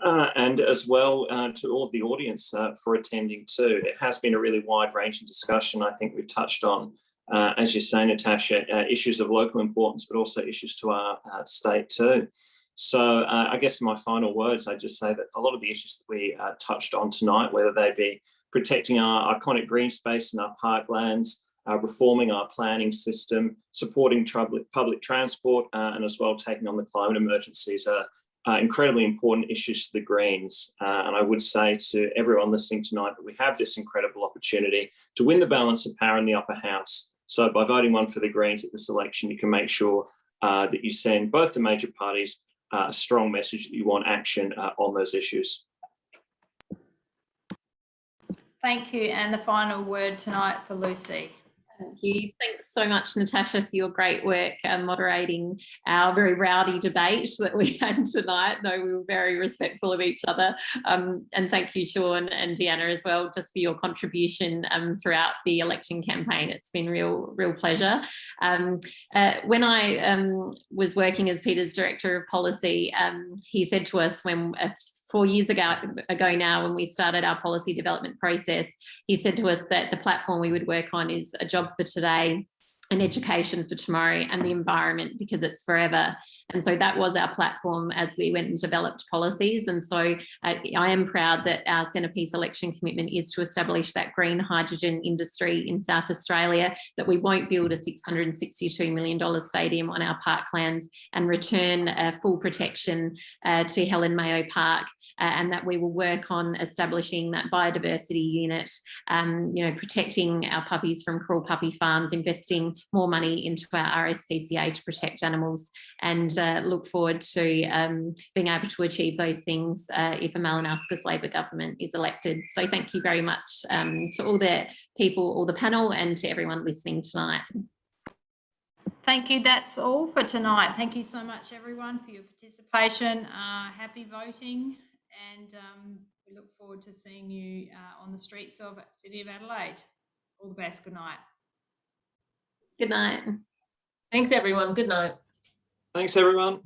And as well to all of the audience for attending too. It has been a really wide-ranging discussion. I think we've touched on, as you say, Natasha, issues of local importance, but also issues to our state too. So I guess in my final words, I just say that a lot of the issues that we touched on tonight, whether they be protecting our iconic green space and our parklands, reforming our planning system, supporting public transport, and as well taking on the climate emergencies are incredibly important issues to the Greens. And I would say to everyone listening tonight that we have this incredible opportunity to win the balance of power in the upper house. So by voting one for the Greens at this election, you can make sure that you send both the major parties a strong message that you want action on those issues. Thank you. And the final word tonight for Lucy. Thank you. Thanks so much, Natasha, for your great work moderating our very rowdy debate that we had tonight. No, we were very respectful of each other. And thank you, Sean and Deanna, as well, just for your contribution throughout the election campaign. It's been real pleasure. When I was working as Peter's Director of Policy, he said to us when 4 years ago now, when we started our policy development process, he said to us that the platform we would work on is a job for today, an education for tomorrow, and the environment because it's forever. And so that was our platform as we went and developed policies. And so I am proud that our centrepiece election commitment is to establish that green hydrogen industry in South Australia, that we won't build a $662 million stadium on our parklands and return full protection to Helen Mayo Park, and that we will work on establishing that biodiversity unit, protecting our puppies from cruel puppy farms, investing more money into our RSPCA to protect animals, and look forward to being able to achieve those things if a Malinauskas Labor government is elected. So thank you very much to all the people, all the panel, and to everyone listening tonight. Thank you. That's all for tonight. Thank you so much, everyone, for your participation. Happy voting, and we look forward to seeing you on the streets of City of Adelaide. All the best. Good night. Good night. Thanks, everyone. Good night. Thanks, everyone.